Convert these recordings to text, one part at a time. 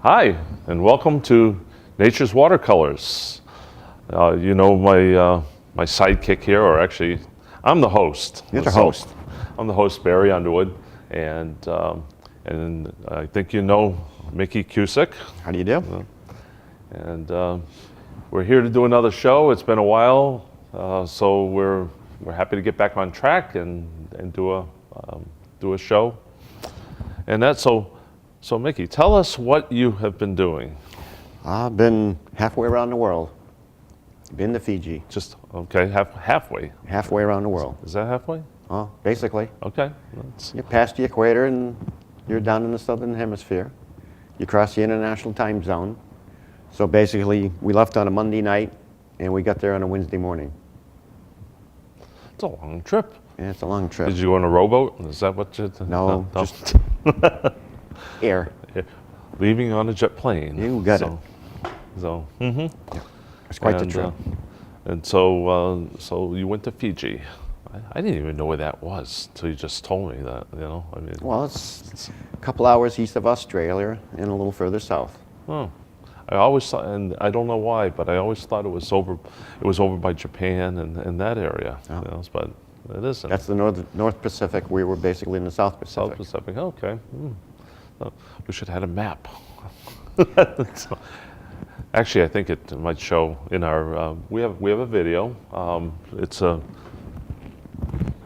Hi, and welcome to Nature's Watercolors. You know my sidekick here, or actually, I'm the host. You're the host. I'm the host, Barry Underwood, and I think you know Mickey Cusick. How do you do? And we're here to do another show. It's been a while, so we're happy to get back on track and do a show. And that's so Mickey, tell us what you have been doing. I've been halfway around the world. Been to Fiji. Just okay, halfway. Halfway around the world. Is that halfway? Oh, basically. Okay. You're past the equator and you're down in the southern hemisphere. You cross the international time zone. So basically, we left on a Monday night and we got there on a Wednesday morning. It's a long trip. Yeah, it's a long trip. Did you go on a rowboat? Is that what you? No, just air. Leaving on a jet plane. You got it. So. Yeah. It's quite the trip. And so you went to Fiji. I didn't even know where that was until you just told me that. You know, I mean. Well, it's a couple hours east of Australia and a little further south. Oh. I always thought, and I don't know why, but I always thought it was over by Japan and that area. Oh. You know, but it isn't. That's the North Pacific. We were basically in the South Pacific. South Pacific. Okay. We should have had a map. So, actually, I think it might show in our. We have a video. It's a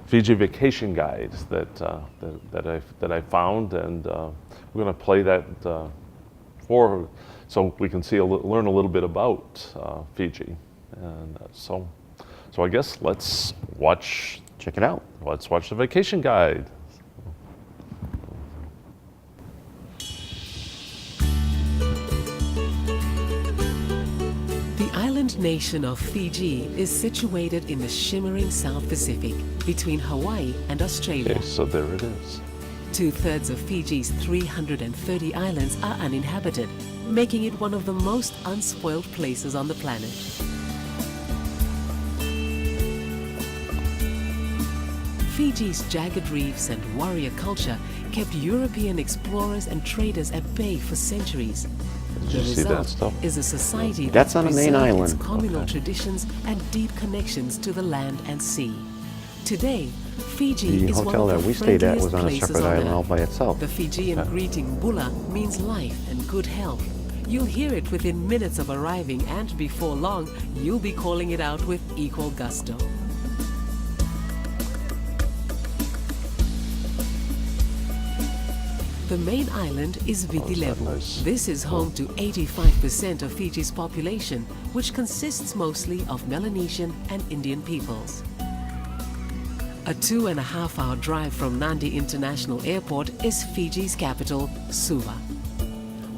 Fiji vacation guide that I found, and we're going to play that so we can learn a little bit about Fiji, and so I guess let's watch. Check it out. Let's watch the vacation guide. The island nation of Fiji is situated in the shimmering South Pacific between Hawaii and Australia. Okay, so there it is. 2/3 of Fiji's 330 islands are uninhabited, making it one of the most unspoiled places on the planet. Fiji's jagged reefs and warrior culture kept European explorers and traders at bay for centuries. The result is a society That's on the main preserved its island. communal traditions and deep connections to the land and sea. Today, Fiji The is one hotel of that the we stayed at friendliest was on a places separate on island Earth. all by itself. The Fijian greeting bula means life and good health. You'll hear it within minutes of arriving, and before long, you'll be calling it out with equal gusto. The main island is Viti Levu. nice? This is home to 85% of Fiji's population, which consists mostly of Melanesian and Indian peoples. A 2.5-hour drive from Nadi International Airport is Fiji's capital, Suva.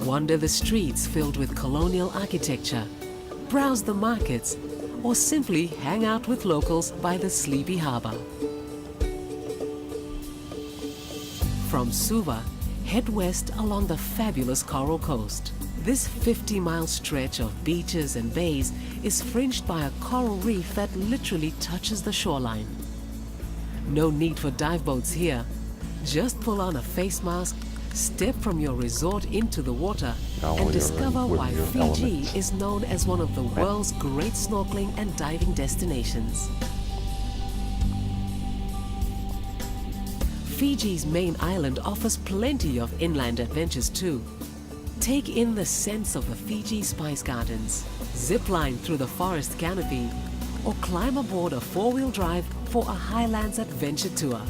Wander the streets filled with colonial architecture, browse the markets, or simply hang out with locals by the sleepy harbor. From Suva, head west along the fabulous Coral Coast. This 50-mile stretch of beaches and bays is fringed by a coral reef that literally touches the shoreline. No need for dive boats here. Just pull on a face mask, step from your resort into the water, and discover why Fiji is known as one of the world's great snorkeling and diving destinations. Fiji's main island offers plenty of inland adventures too. Take in the scents of the Fiji Spice Gardens, zip line through the forest canopy, or climb aboard a four-wheel drive for a highlands adventure tour.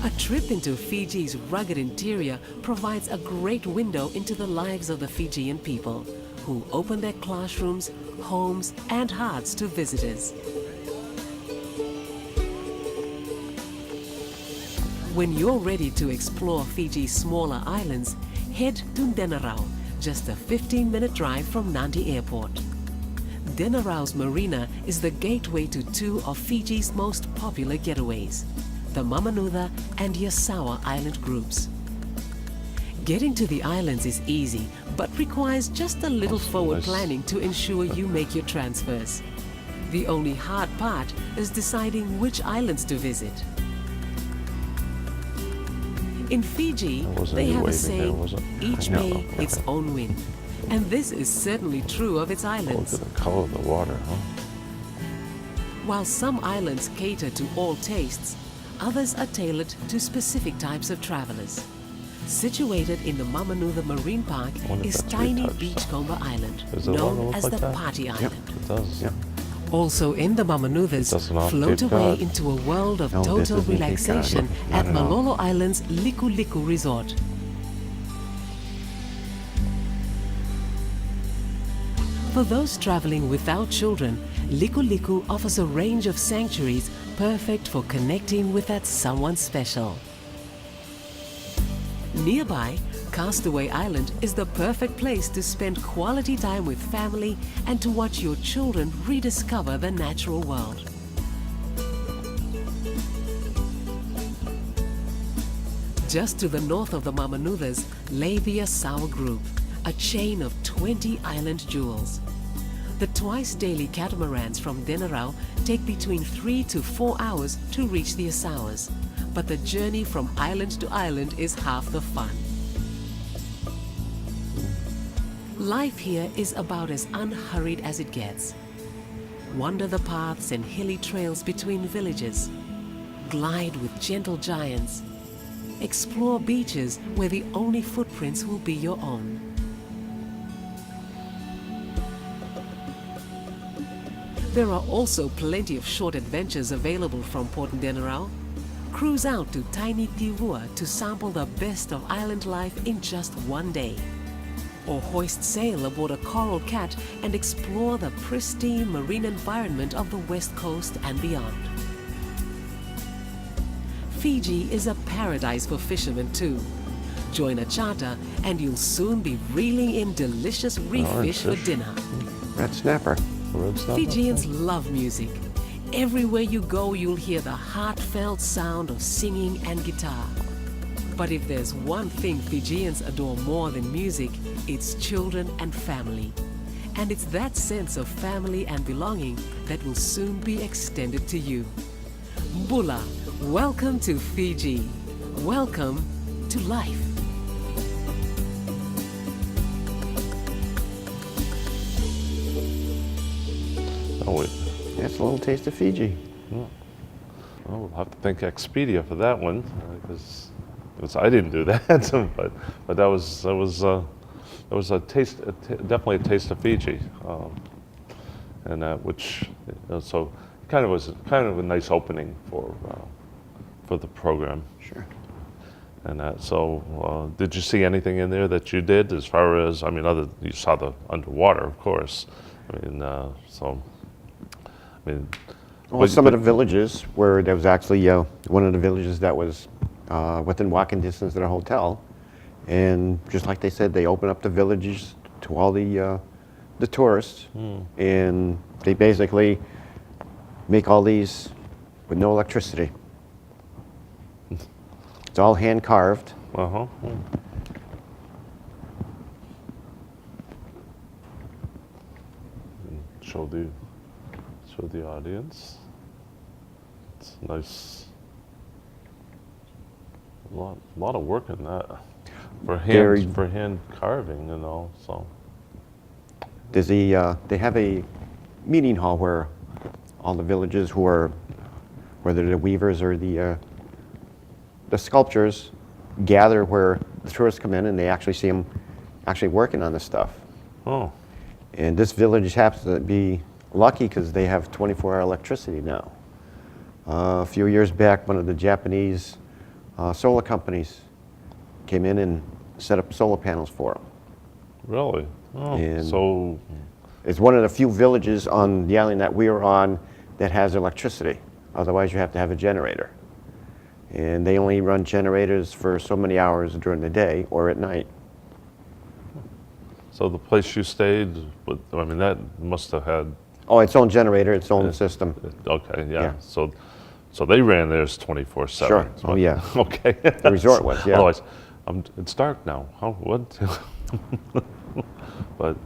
A trip into Fiji's rugged interior provides a great window into the lives of the Fijian people, who open their classrooms, homes, and hearts to visitors. When you're ready to explore Fiji's smaller islands, head to Denarau, just a 15-minute drive from Nadi Airport. Denarau's marina is the gateway to two of Fiji's most popular getaways, the Mamanuca and Yasawa island groups. Getting to the islands is easy, but requires just a little forward planning to ensure you make your transfers. The only hard part is deciding which islands to visit. In Fiji, That wasn't they you have a waving there, saying, was it? each No. bay its own wind. And this is certainly true of its Look islands. at the color of the water, huh? While some islands cater to all tastes, others are tailored to specific types of travelers. Situated in the Mamanuca Marine Park wonder if is that's tiny retouched. Beachcomber Island, Is it one that known looks as like the that? Party Island. It does. Yep. Also in the Mamanucas, doesn't off float Cape away Cod. into a world of No, this total isn't Cape Cod. relaxation Not at at all. Malolo Island's Liku Liku Resort. For those traveling without children, Liku Liku offers a range of sanctuaries perfect for connecting with that someone special. Nearby, Castaway Island is the perfect place to spend quality time with family and to watch your children rediscover the natural world. Just to the north of the Mamanucas lay the Asawa Group, a chain of 20 island jewels. The twice-daily catamarans from Denarau take between 3 to 4 hours to reach the Asawas, but the journey from island to island is half the fun. Life here is about as unhurried as it gets. Wander the paths and hilly trails between villages. Glide with gentle giants. Explore beaches where the only footprints will be your own. There are also plenty of short adventures available from Port Denarau. Cruise out to tiny Tivua to sample the best of island life in just one day. Or hoist sail aboard a coral cat and explore the pristine marine environment of the West Coast and beyond. Fiji is a paradise for fishermen too. Join a charter and you'll soon be reeling in delicious reef Orange fish for fish. dinner. Red snapper. Red snapper? Fijians love music. Everywhere you go, you'll hear the heartfelt sound of singing and guitar. But if there's one thing Fijians adore more than music, it's children and family. And it's that sense of family and belonging that will soon be extended to you. Bula, welcome to Fiji. Welcome to life. Oh, wait. That's a little taste of Fiji. Oh, we'll have to thank Expedia for that one, because I didn't do that, but that was a taste, definitely a taste of Fiji, and which so was kind of a nice opening for the program. Sure. And so, did you see anything in there that you did as far as, I mean, you saw the underwater, of course. I mean, Well, but- some of but- the villages where there was actually one of the villages that was within walking distance of the hotel, and just like they said, they open up the villages to all the tourists, and they basically make all these with no electricity. It's all hand carved. Uh-huh. Show the audience. It's nice. A lot of work in that for Very- hand carving and all. So There's they have a meeting hall where all the villages who are, whether the weavers or the sculptors, gather where the tourists come in and they actually see them actually working on this stuff. oh, And this village happens to be lucky because they have 24-hour electricity now. A few years back, one of the Japanese solar companies came in and set up solar panels for them. really? Oh, And- so It's one of the few villages on the island that we are on that has electricity. Otherwise, you have to have a generator. And they only run generators for so many hours during the day or at night. so the place you stayed, I mean, that must have had. Oh, its own generator, its own system. Okay, yeah. Yeah. So they ran theirs 24/7. Sure. Oh, yeah. Okay. The resort was, yeah. Otherwise, it's dark now. How what? But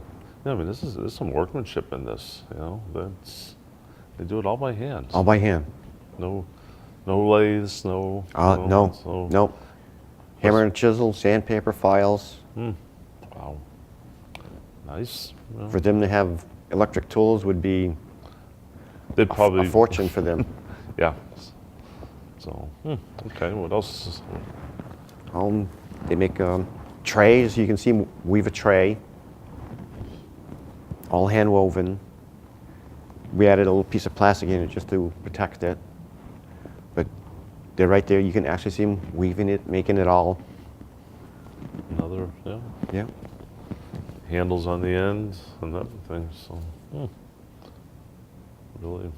yeah, I mean, there's some workmanship in this. You know, they do it all by hand. All by hand. No lathes, no. No, So nope. Hammer and chisel, sandpaper, files. Wow. Nice. Yeah. For them to have electric tools would be They'd probably a fortune for them. Yeah. So, okay. What else? They make trays. You can see them weave a tray. All hand woven. We added a little piece of plastic in it just to protect it. But they're right there. You can actually see them weaving it, making it all. Another, yeah. Yeah. Handles on the end and everything. So, really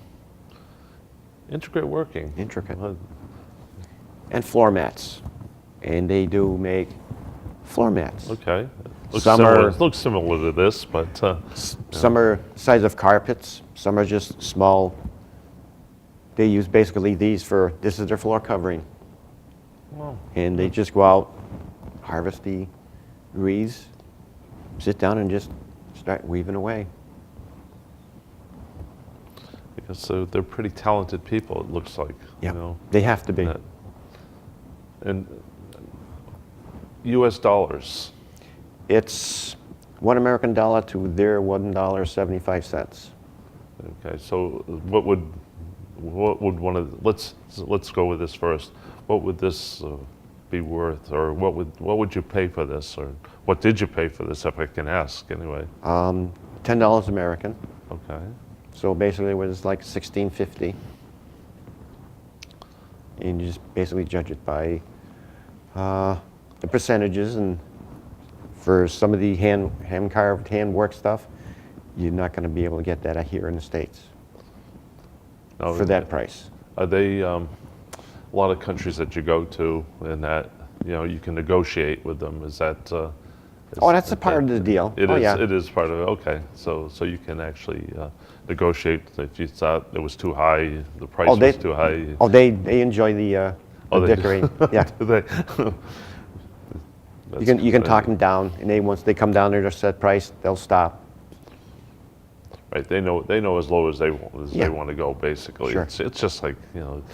intricate working. Intricate. And floor mats. And they do make floor mats. Okay. Looks similar to this, but Some are size of carpets. Some are just small. They use basically these for, this is their floor covering. well, And they just go out, harvest the wreaths, sit down and just start weaving away. because they're pretty talented people. It looks like. Yeah, You know, they have to be. that- and U.S. dollars. It's $1 to their $1.75. Okay, so what would one of let's go with this first. What would this be worth, or what would you pay for this, or what did you pay for this, if I can ask anyway? $10 American. Okay, So basically it was like $16.50. And you just basically judge it by the percentages, and for some of the hand-carved, hand-work stuff, you're not going to be able to get that here in the States now, for that price. Are they a lot of countries that you go to, and that you can negotiate with them? Is that? Oh, that's a part of the deal. It Oh, is. yeah. It is part of it. Okay, so you can actually negotiate if you thought it was too high, the price was too high. Oh, they enjoy the they do. decorating. Yeah. They- You can That's talk good. them down, and once they come down to their set price, they'll stop. Right, they know as low as they Yeah. want to go. Basically, Sure. it's just like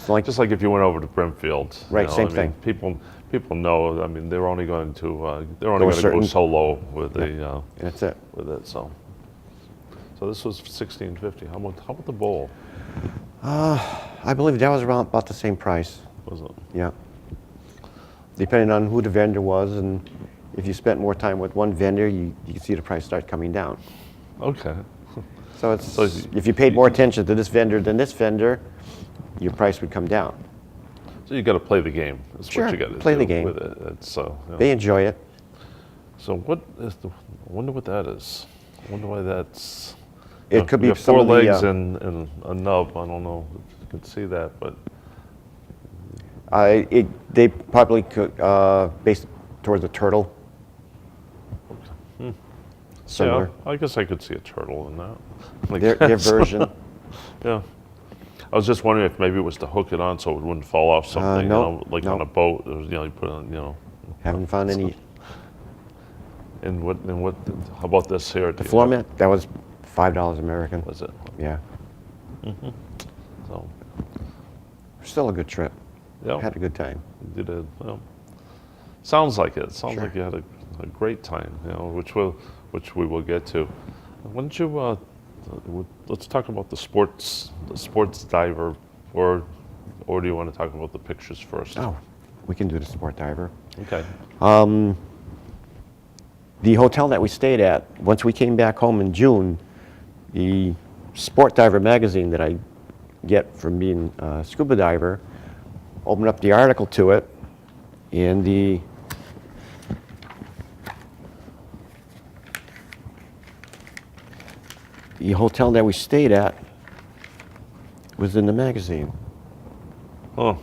like- just like if you went over to Brimfield. Right, same thing. People know. I mean, they're only going to go certain- so low with the That's it. with it. So this was $16.50. How about the bowl? I believe that was around about the same price. Was it? Yeah. Depending on who the vendor was, and if you spent more time with one vendor, you can see the price start coming down. Okay. So So if you paid more attention to this vendor than this vendor, your price would come down. So you got to play the game. That's Sure, what you got to play do the game. with it. It's They enjoy it. So what is I wonder what that is. I wonder why that's. It could we be have some four of the, legs and a nub. I don't know if you can see that, but They probably could, based towards a turtle. Similar. yeah, I guess I could see a turtle in that. Like Their that. version. Yeah. I was just wondering if maybe it was to hook it on so it wouldn't fall off something, no, like no. on a boat. It was, you put it on, Haven't found any. And what? How about this here? The floor mat, that was $5 American. Was it? Yeah. So, Still a good trip. yeah. Had a good time. You did sounds like it. Sounds Sure. like you had a great time, which we will get to. Why don't you let's talk about the sports diver, or do you want to talk about the pictures first? Oh, we can do the sport diver. Okay. The hotel that we stayed at, once we came back home in June, the Sport Diver magazine that I get from being a scuba diver opened up the article to it, and the hotel that we stayed at was in the magazine. Oh,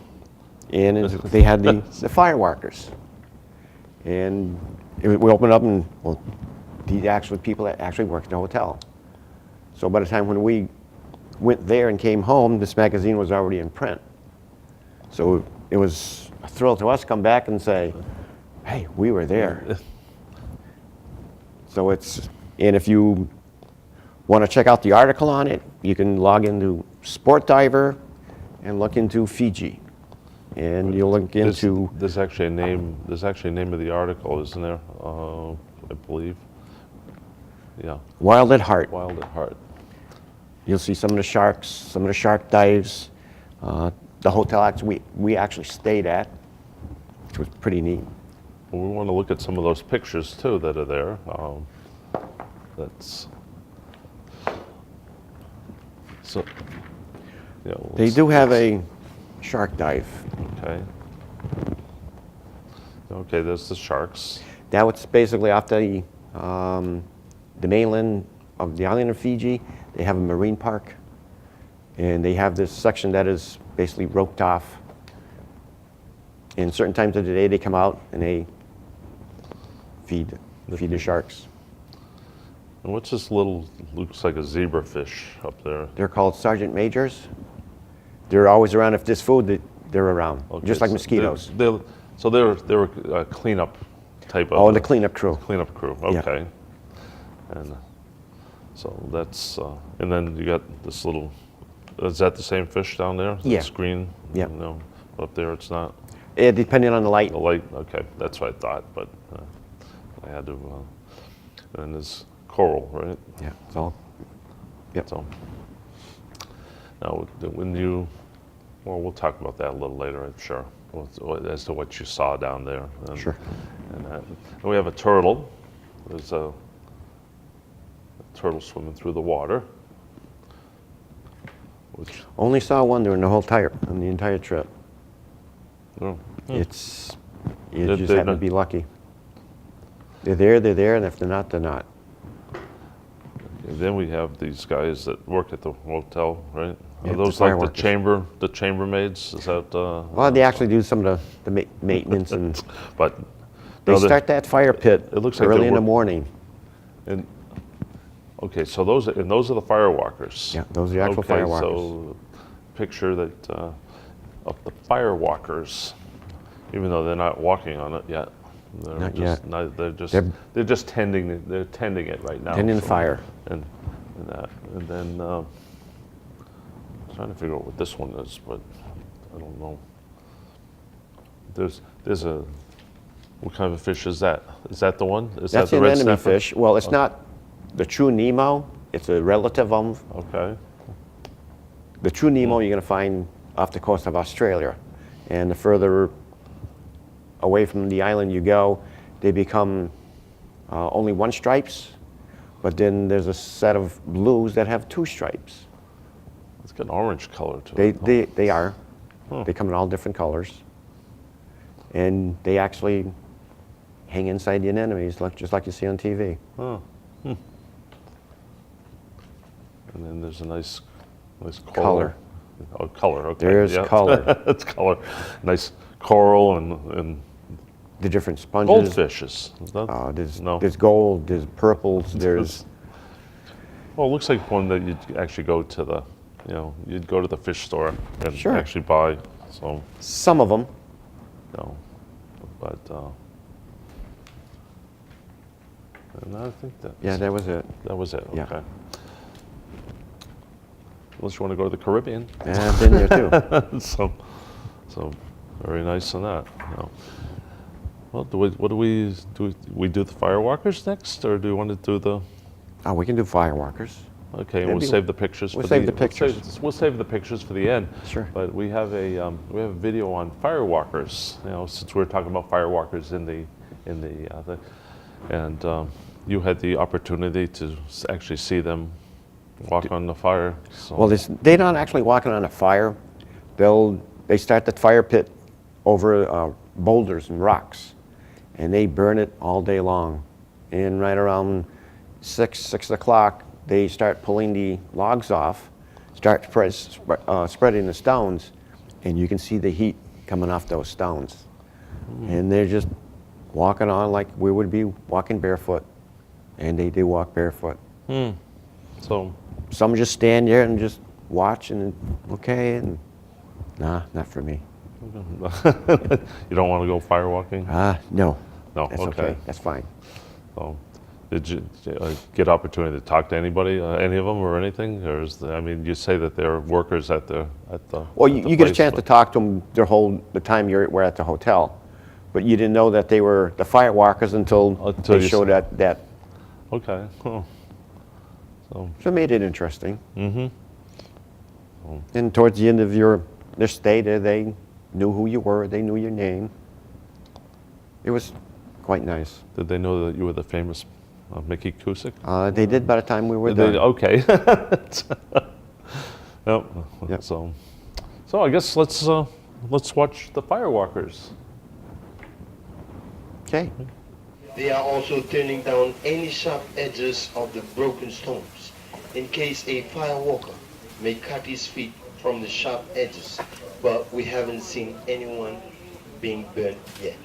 And they had the firewalkers. And we opened up, and well, the actual people that actually worked in the hotel. So by the time when we went there and came home, this magazine was already in print. So it was a thrill to us to come back and say, hey, we were there. So and if you want to check out the article on it, you can log into Sport Diver and look into Fiji. and you'll look into There's actually a name. There's actually a name of the article, isn't there? I believe. Yeah. Wild at Heart. Wild at Heart. You'll see some of the sharks, some of the shark dives. The hotel we actually stayed at, which was pretty neat. Well, we want to look at some of those pictures too that are there. That's so. Yeah. They do have a shark dive. Okay. Okay. There's the sharks. Now it's basically off the mainland of the island of Fiji. They have a marine park, and they have this section that is basically roped off. And certain times of the day, they come out and they feed the sharks. And what's this little? Looks like a zebrafish up there. They're called sergeant majors. They're always around. If there's food, they're around, Okay, just like so mosquitoes. They're a cleanup type of. Oh, and the cleanup crew. Cleanup crew. Yeah. Okay. And so that's and then you got this little. Is that the same fish down there? Yeah. It's green. Yeah. No, up there it's not. Yeah, depending on the light. The light. Okay, that's what I thought, but I had to. And there's coral, right? Yeah, it's all. Yep. So now, when you, well, we'll talk about that a little later, I'm sure, as to what you saw down there. And, Sure. And we have a turtle. There's a turtle swimming through the water. Which, Only saw one during the whole on the entire trip. oh, You They're- just they're happen to not- be lucky. They're there, and if they're not, they're not. and then we have these guys that work at the hotel, right? Yeah, Are the those like fire the chambermaids? Is that? Well, they actually do some of the maintenance, and But they no, start that fire pit it looks like early they in the work- morning. And okay, so those are the fire walkers. Yeah, those are the actual okay, fire walkers. So picture that of the fire walkers, even though they're not walking on it yet. They're Not just, yet. not- they're just They're- they're just tending it right now. Tending the so- fire. And that, and then trying to figure out what this one is, but I don't know. There's a what kind of a fish is that? Is that the one? Is That's that the an red enemy snapper? fish. Well, it's not the true Nemo. It's a relative of Okay. the true Nemo. You're going to find off the coast of Australia, and the further away from the island you go, they become only one stripes. But then there's a set of blues that have two stripes. It's got an orange color to it. They are. Huh. They come in all different colors, and they actually hang inside the anemones, just like you see on TV. Oh. And then there's a nice coral. Color. Oh, color. Okay. There's yeah. color. It's color. Nice coral and The different sponges. goldfishes. Is that- no. There's gold, there's purples, there's Well, it looks like one that you'd actually go to you'd go to the fish store and Sure. actually buy. So, some of them. but and I think Yeah, that was it. that was it. Yeah. Okay. Unless you want to go to the Caribbean. Yeah, I've been there too. so very nice on that. No. Well, what do we do? We do the firewalkers next, or do you want to do the? Oh, we can do firewalkers. Okay, and we'll save the pictures. We'll for save the pictures. We'll save the pictures for the end. Sure. But we have a video on firewalkers. Since we're talking about firewalkers and you had the opportunity to actually see them walk on the fire. So. Well, they're not actually walking on a fire. They start the fire pit over boulders and rocks, and they burn it all day long. And right around 6 o'clock, they start pulling the logs off, start spreading the stones, and you can see the heat coming off those stones. And they're just walking on like we would be walking barefoot, and they do walk barefoot. So Some just stand there and just watch and okay, and nah, not for me. you don't want to go firewalking? No. No. That's okay. okay. That's fine. So, Did you get opportunity to talk to anybody, any of them or anything? Or I mean, you say that they're workers at the Well, at the you get a place, chance to but- talk to them the time we're at the hotel, but you didn't know that they were the fire walkers until Until they you showed saw- that. Okay. Oh. So So it made it interesting. And towards the end of their stay there, they knew who you were, they knew your name. It was quite nice. did they know that you were the famous Mickey Cusick? They did by the time we were Did done. okay. Yep. Yep. So I guess let's watch the firewalkers. Okay. They are also turning down any sharp edges of the broken stones in case a firewalker may cut his feet from the sharp edges, but we haven't seen anyone being burnt yet.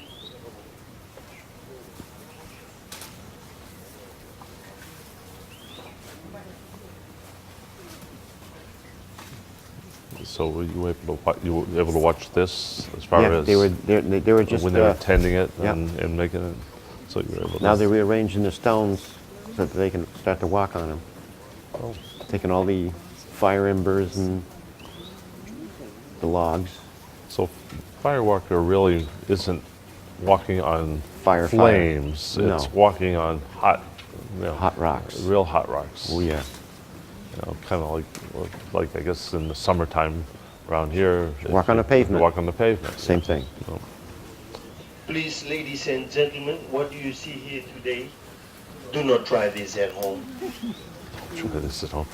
So were you able to watch this as far Yeah, as they were just when they were tending it yeah. and making it? So you were able to. now they're rearranging the stones so that they can start to walk on them. Oh. Taking all the fire embers and the logs. So firewalker really isn't walking on Fire. flames. No. It's walking on hot, Hot rocks. real hot rocks. Oh yeah. Kind of like I guess in the summertime around here. Walk on the pavement. Walk on the pavement. Same thing. So, Please, ladies and gentlemen, what do you see here today? Do not try this at home. try this at home.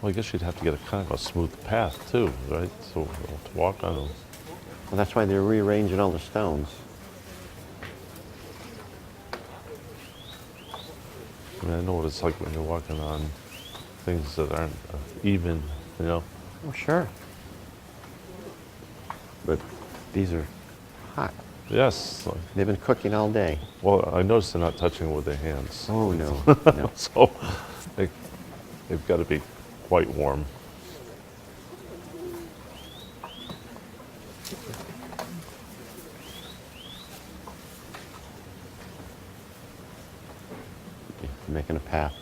Well, I guess you'd have to get a kind of a smooth path too, right? So to walk on them. Well, that's why they're rearranging all the stones. I mean, I know what it's like when you're walking on things that aren't even, you know. Oh, sure. But these are hot. Yes. They've been cooking all day. Well, I noticed they're not touching it with their hands. Oh, no. No. So they've got to be quite warm. Making a path.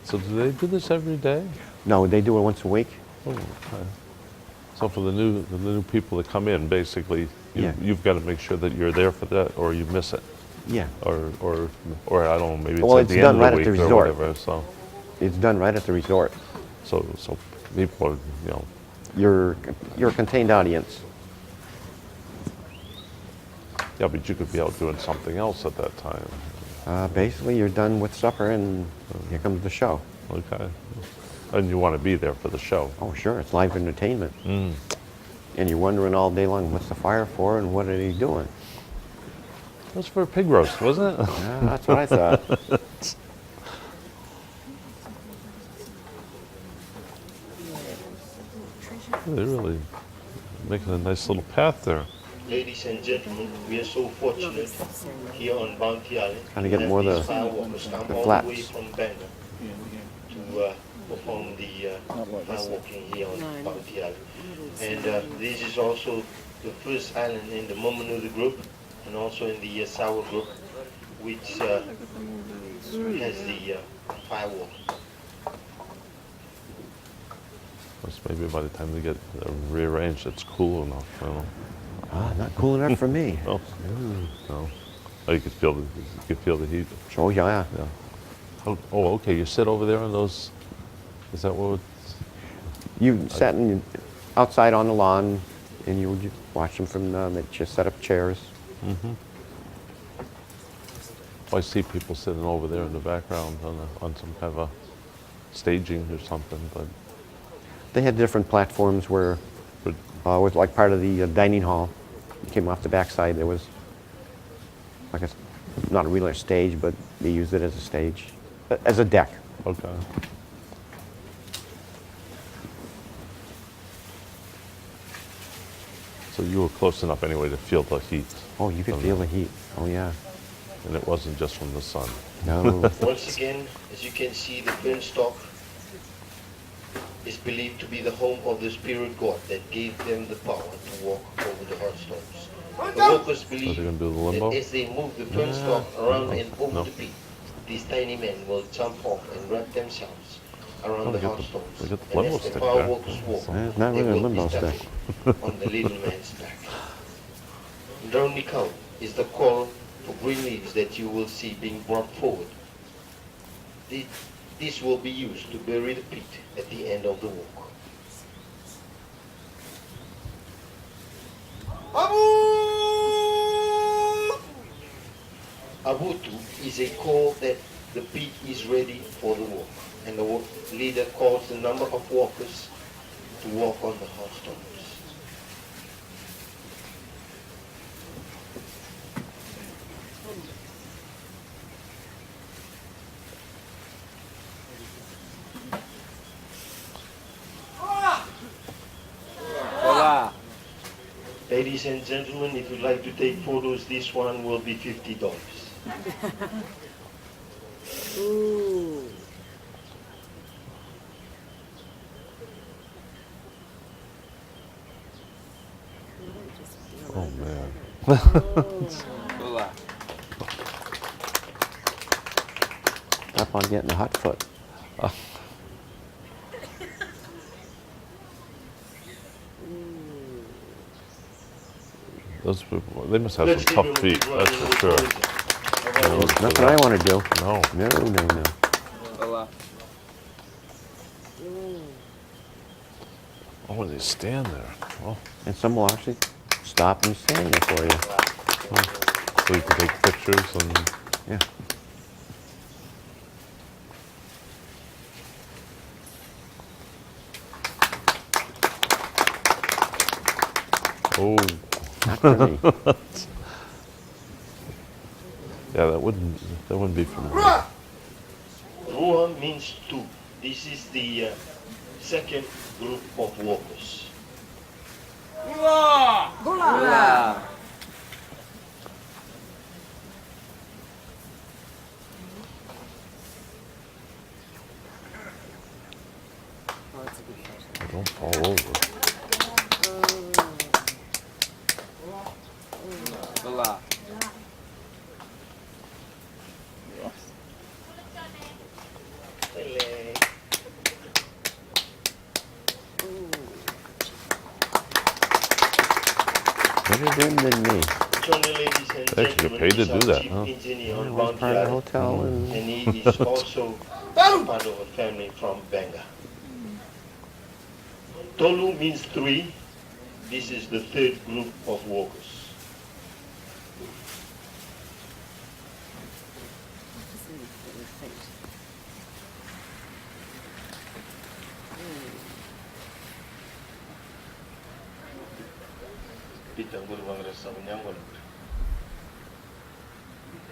So do they do this every day? No, they do it once a week. Oh, okay. So for the new people that come in, basically, Yeah. you've got to make sure that you're there for that, or you miss it, Yeah. or I don't know, maybe it's Well, at it's the done end right of at the the week or resort. whatever. So It's done right at the resort. so people, are, you know, You're a contained audience. yeah, but you could be out doing something else at that time. Basically, you're done with supper and here comes the show. Okay. And you want to be there for the show. Oh, sure, it's live entertainment. And you're wondering all day long, what's the fire for and what are they doing? It was for a pig roast, wasn't it? Yeah, that's what I thought. They're really making a nice little path there. Ladies and gentlemen, we are so fortunate here on Bounty Island. Trying to get that more of these the- firewalkers come the all flaps. the way from Bangor to perform the firewalking here on Bounty Island. And this is also the first island in the Momonuda group and also in the Sawa group, which has the firewalk. Just maybe by the time they get rearranged, it's cool enough. You know? Not cool enough for me. Oh, no. Oh, you could feel the heat. Oh, yeah. Yeah. Oh, okay. You sit over there on those. Is that what? You sat outside on the lawn and you would just watch them from they just set up chairs. I see people sitting over there in the background on some kind of a staging or something, but They had different platforms where but was like part of the dining hall. You came off the backside. There was like not a real stage, but they used it as a stage, as a deck. okay. So you were close enough anyway to feel the heat. Oh, you could feel the heat. Oh, yeah. and it wasn't just from the sun. No. Once again, as you can see, the beanstalk is believed to be the home of the spirit god that gave them the power to walk over the hot stones. The workers believe gonna do the limbo? that as they move the beanstalk around and over No. the pit, these tiny men will jump off and wrap themselves around Oh, the they got hot the- stones. they got the And limbo as the stick power there. workers walk, It's not they really a will limbo be stick. stepping on the little man's back. Ndronikau is the call for green leaves that you will see being brought forward. This will be used to bury the pit at the end of the walk. Abutu is a call that the pit is ready for the walk, and the leader calls the number of walkers to walk on the hot stones. Ladies and gentlemen, if you'd like to take photos, this one will be $50. Oh man. Up on getting a hot foot. Those people, they must have Let's some give tough him a feet, big round that's of for sure. applause. No, for Nothing I that. want to do. No. No. Oh, they stand there. Oh, And some will actually stop and stand there for you. so you can take pictures and Yeah. oh, Not for me. yeah, that wouldn't be for me. Rua means two. This is the second group of walkers. Don't fall over. Better them than me. Join the ladies and They actually gentlemen, get paid to he's our do that, chief huh? engineer on I was Bounty part of the Island, hotel and and he is also part of a family from Banga. Tolu means three. This is the third group of walkers.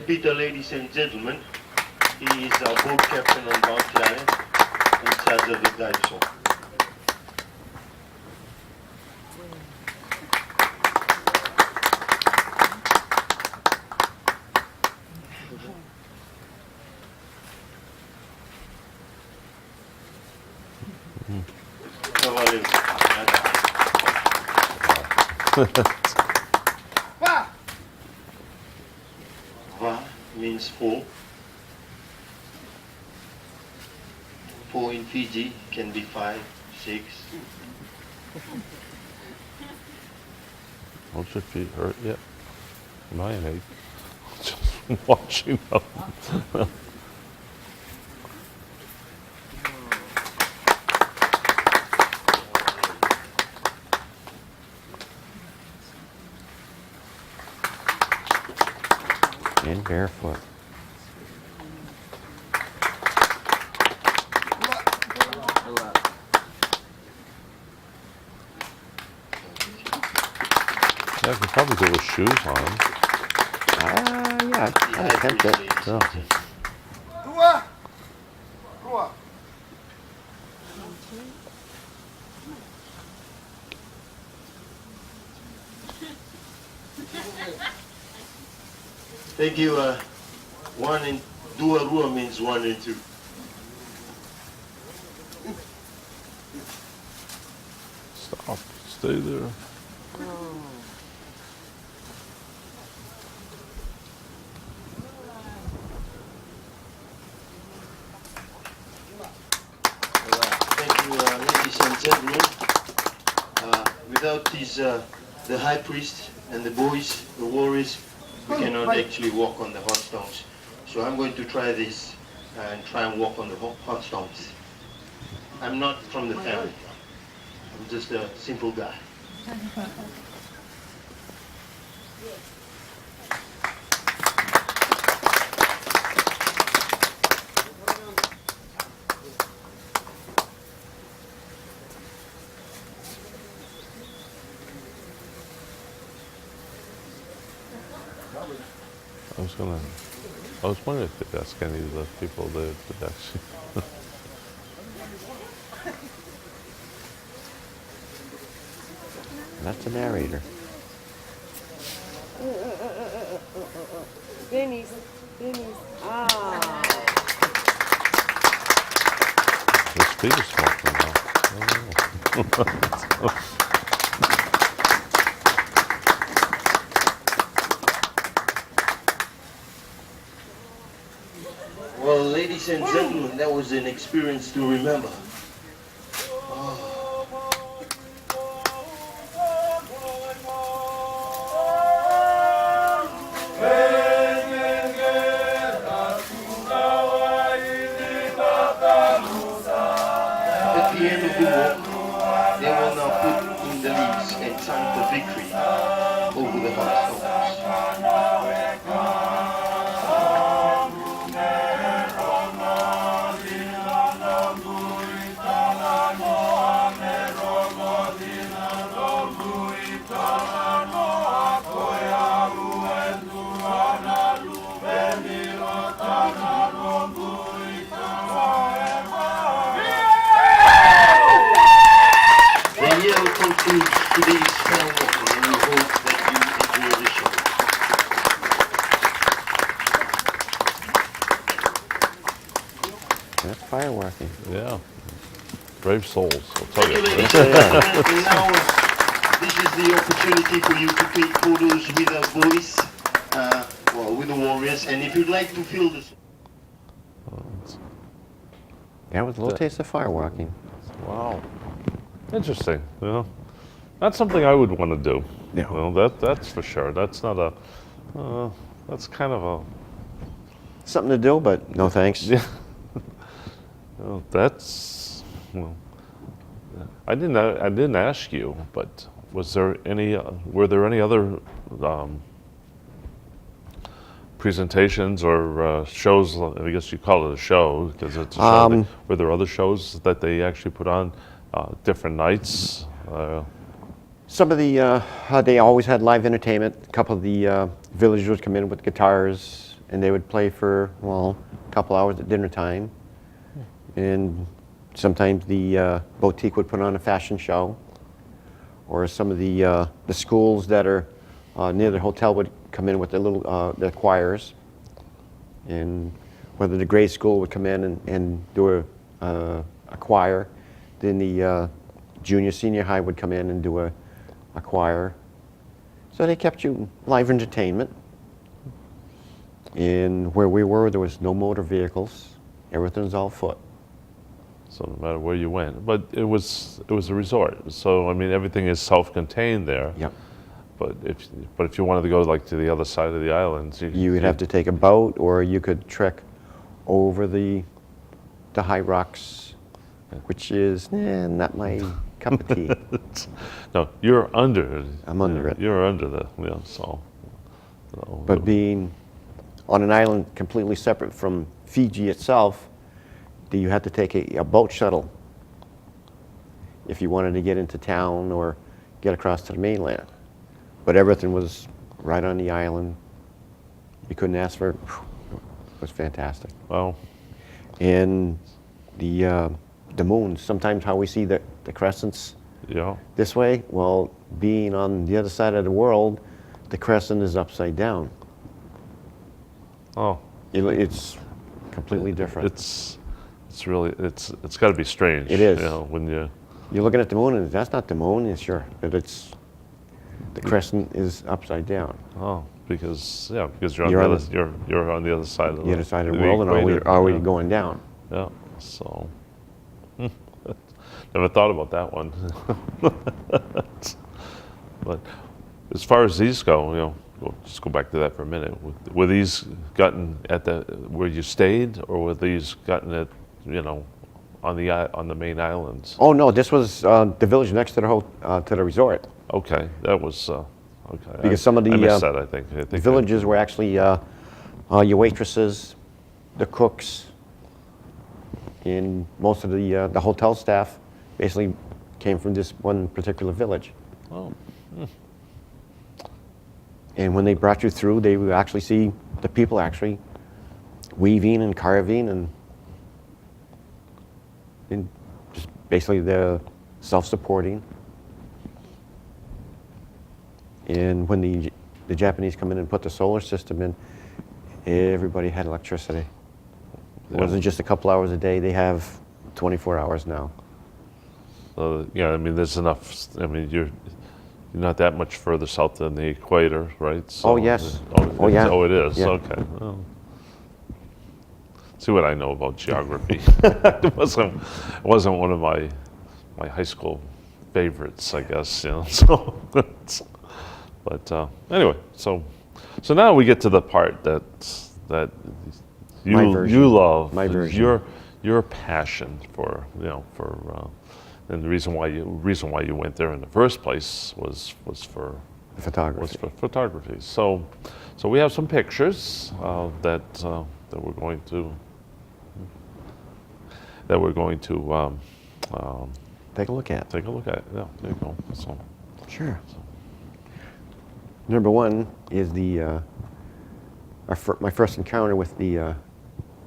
Peter, ladies and gentlemen, he is our boat captain on Bounty Island, in charge of the dive zone. Cavaleiro. Va means four. Four in Fiji can be 5, 6. Don't your feet hurt yet? Mine ache. Just from watching them. and barefoot. Yeah, I could probably go with shoes on. Yeah, I'd attempt it. Yeah. Thank you, One and dua rua means one and two. Stop. Stay there. Thank you, ladies and gentlemen. Without these, the high priest and the boys, the warriors, we cannot actually walk on the hot stones. So I'm going to try this and try and walk on the hot stones. I'm not from the family. I'm just a simple guy. I was wondering if they'd ask any of the people that actually. That's the narrator. Dennis. Ah. The speaker's smoking now. Oh. Well, ladies and gentlemen, that was an experience to remember. At the end of the walk, they will now put in the leaves and chant the victory over the hot stones. The year concludes today's fair walking, and we hope that you enjoy the show. That's fireworking. Yeah. Brave souls, I'll tell Thank you, you. ladies and gentlemen. And now, this is the opportunity for you to take photos with the boys, well, with the warriors. And if you'd like to feel this. That was a little taste of fireworking. Wow. Interesting. You know, that's something I would want to do. Yeah. Well, that's for sure. That's not a. That's kind of a. Something to do, but no thanks. Yeah. Well, that's. Well, I didn't ask you, but was there any? Were there any other presentations or shows? I guess you call it a show because it's a show. Were there other shows that they actually put on different nights? Some of the, they always had live entertainment. A couple of the villagers would come in with guitars and they would play for, well, a couple hours at dinner time. And sometimes the boutique would put on a fashion show. Or some of the schools that are near the hotel would come in with their little their choirs. And whether the grade school would come in and do a choir, then the junior, senior high would come in and do a choir. So they kept you live entertainment. And where we were, there was no motor vehicles. Everything's all foot. So no matter where you went, but it was a resort. So I mean, everything is self-contained there. Yep. But if you wanted to go like to the other side of the islands, You would have to take a boat, or you could trek over the high rocks, which is not my cup of tea. No, you're under it. I'm under it. You're under the so. But being on an island completely separate from Fiji itself, you had to take a boat shuttle if you wanted to get into town or get across to the mainland. But everything was right on the island. You couldn't ask for it. It was fantastic. Well, And the moon, sometimes how we see the crescents yeah. this way, well, being on the other side of the world, the crescent is upside down. Oh, It's completely different. It's really it's got to be strange. It is. You know, when you You're looking at the moon, and that's not the moon. It's sure, but it's the crescent is upside down. because you're on You're the on other, you're on the other side of The other side of the the world, and equator. already Yeah. going down. Yeah. So never thought about that one. But as far as these go, we'll just go back to that for a minute. Were these gotten at where you stayed, or were these gotten at, on the main islands? Oh no, this was the village next to to the resort. Okay, that was okay. Because some of the I missed that. I think the villages were actually your waitresses, the cooks, and most of the hotel staff basically came from this one particular village. Oh. And when they brought you through, they would actually see the people actually weaving and carving and just basically they're self-supporting. And when the Japanese come in and put the solar system in, everybody had electricity. It Yeah. wasn't just a couple hours a day. They have 24 hours now. Yeah, I mean, there's enough. I mean, you're not that much further south than the equator, right? So, Oh, yes. Oh, Oh, yeah. Oh, it is. Yeah. Okay. Well, see what I know about geography. It wasn't one of my high school favorites, I guess. So, but anyway, so now we get to the part that My you version. love. My version. Your passion for and the reason why you went there in the first place was for photography. So we have some pictures that we're going to Take a look at. take a look at. Yeah, there you go. So Sure. Number one is my first encounter with the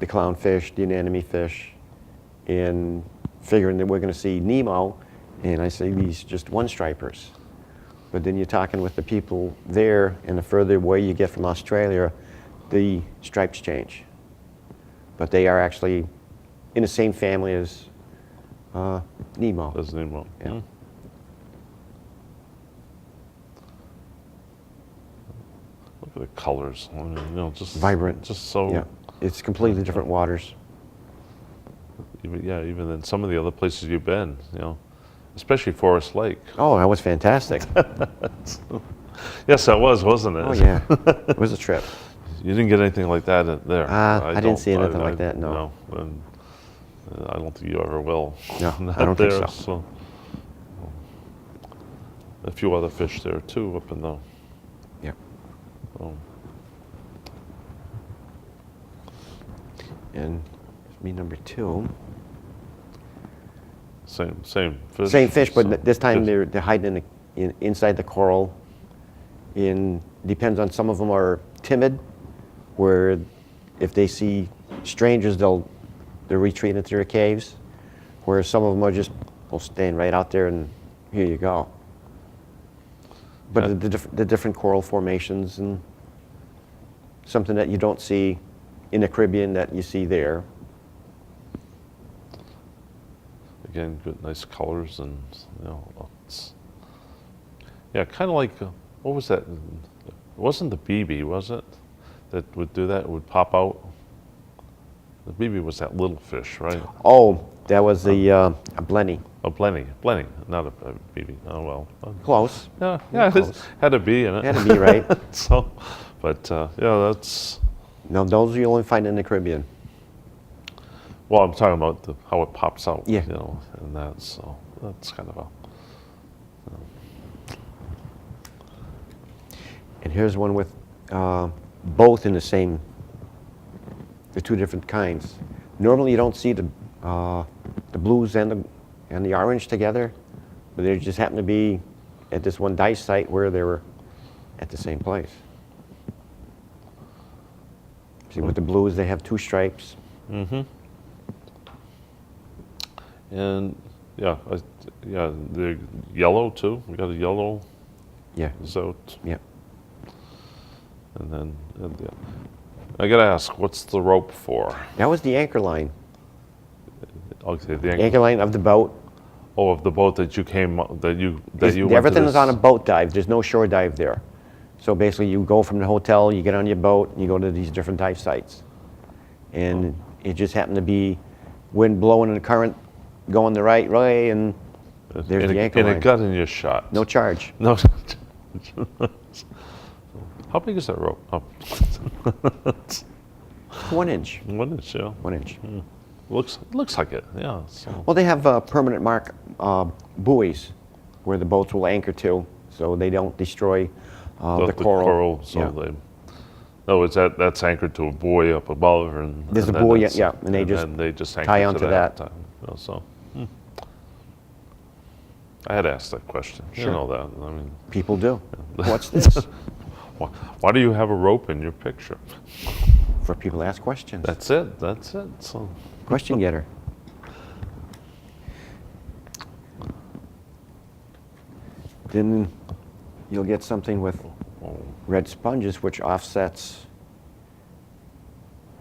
clownfish, the anemone fish, and figuring that we're going to see Nemo, and I see these just one-stripers. But then you're talking with the people there, and the further away you get from Australia, the stripes change. But they are actually in the same family as Nemo. there's Nemo. Yeah. Look at the colors. I mean, just Vibrant. Just so. Yeah, it's completely different waters. Even in some of the other places you've been, especially Forest Lake. Oh, that was fantastic. Yes, that was, wasn't it? Oh yeah, it was a trip. You didn't get anything like that there. I didn't don't- see anything like that, no. And I don't think you ever will. No, Not I don't think there, so. A few other fish there too, up in the. Yep. Oh, And me number two. same fish. Same fish, but so- this time fish. they're hiding inside the coral. Depends on, some of them are timid, where if they see strangers, they'll retreat into their caves. Whereas some of them are just will stand right out there and here you go. But Yeah. the different coral formations and something that you don't see in the Caribbean that you see there. Again, good, nice colors, and yeah, kind of like what was that? It wasn't the BB, was it? That would do that? It would pop out. The BB was that little fish, right? Oh, that was a blenny. A blenny, not a BB. Oh well. Close. Yeah, it Close. had a B in it. Had to be right. So, but yeah, that's. No, those you only find in the Caribbean. Well, I'm talking about how it pops out. Yeah. And that's kind of a. And here's one with both in the two different kinds. Normally you don't see the blues and the orange together, but they just happen to be at this one dice site where they were at the same place. See, with the blues, they have two stripes. Mm-hmm. And yeah, they're yellow too. We got a yellow Yeah, zote. yeah. And then, I gotta ask, what's the rope for? That was the anchor line. Okay, The anchor line of the boat. Oh, of the boat that you came, that you went Everything to is on a this. boat dive. There's no shore dive there. So basically, you go from the hotel, you get on your boat, and you go to these different dive sites. And it just happened to be wind blowing and the current going the right way, and there's the anchor And line. it got in your shot. No charge. No. How big is that rope? Oh. 1 inch. 1 inch, yeah. 1 inch. Looks like it, yeah. So, Well, they have permanent mark buoys where the boats will anchor to, so they don't destroy the coral. so Yeah. they. No, that's anchored to a buoy up above, and There's and a then buoy, it's- yeah, and they just then they just tie anchor onto to that. You know, so, I had asked that question. You Sure. know that. I mean, People do. What's this? why do you have a rope in your picture? For people to ask questions. That's it. That's it. So, Question getter. Then you'll get something with red sponges, which offsets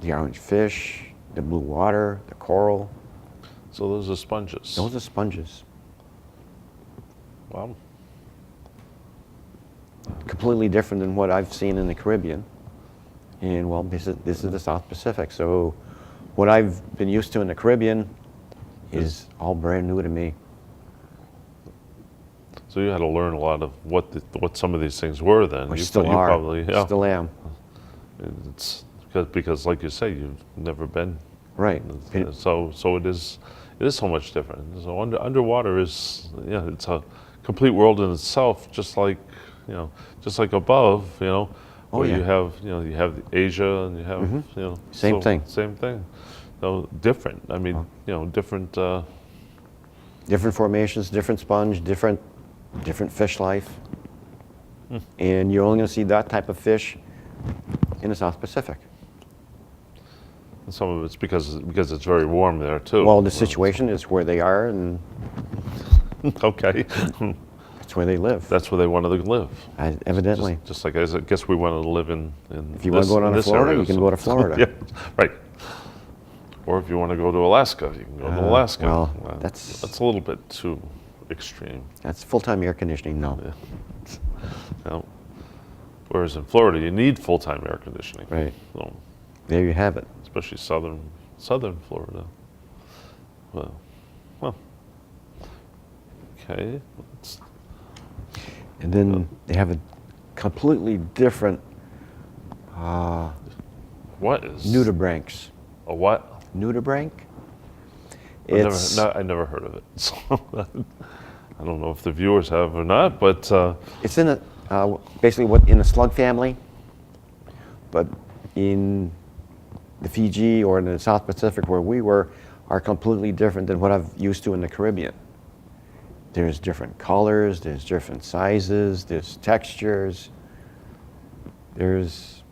the orange fish, the blue water, the coral. so those are sponges. Those are sponges. Wow. Completely different than what I've seen in the Caribbean. And well, this is the South Pacific. So what I've been used to in the Caribbean is all brand new to me. So you had to learn a lot of what some of these things were then. I You still you are. Probably, yeah. Still am. It's because, like you say, you've never been. Right. So it is so much different. So underwater is, yeah, it's a complete world in itself. Just like above, Oh, where yeah. you have Asia and you have Same thing. Same thing. So different. I mean, different. Different formations, different sponge, different fish life. And you're only going to see that type of fish in the South Pacific. Some of it's because it's very warm there too. Well, the situation is where they are, and Okay. that's where they live. That's where they wanted to live. Evidently. Just like I guess we wanted to live in If you want to go down to Florida, you can go to Florida. Yeah, right. Or if you want to go to Alaska, you can go to Alaska. well, That's a little bit too extreme. That's full-time air conditioning, no. Yeah. No. Whereas in Florida, you need full-time air conditioning. Right. So, There you have it. especially southern Florida. Well. Okay. And then they have a completely different What is nudibranchs. a what? Nudibranch? I never heard of it. So I don't know if the viewers have or not, but It's in basically in the slug family, but in the Fiji or in the South Pacific where we were are completely different than what I've used to in the Caribbean. There's different colors, there's different sizes, there's textures. There's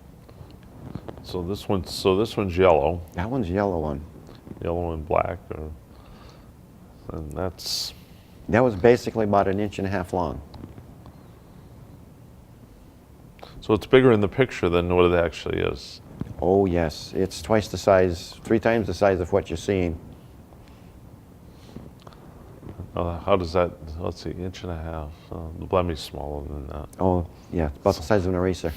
so this one's yellow, that one's yellow one. yellow and black, and That was basically about 1.5 inches long. so it's bigger in the picture than what it actually is. Oh yes, it's twice the size, 3 times the size of what you're seeing. How does that? Let's see, 1.5 inches. The Blemmy's smaller than that. Oh yeah, it's about the size of an eraser.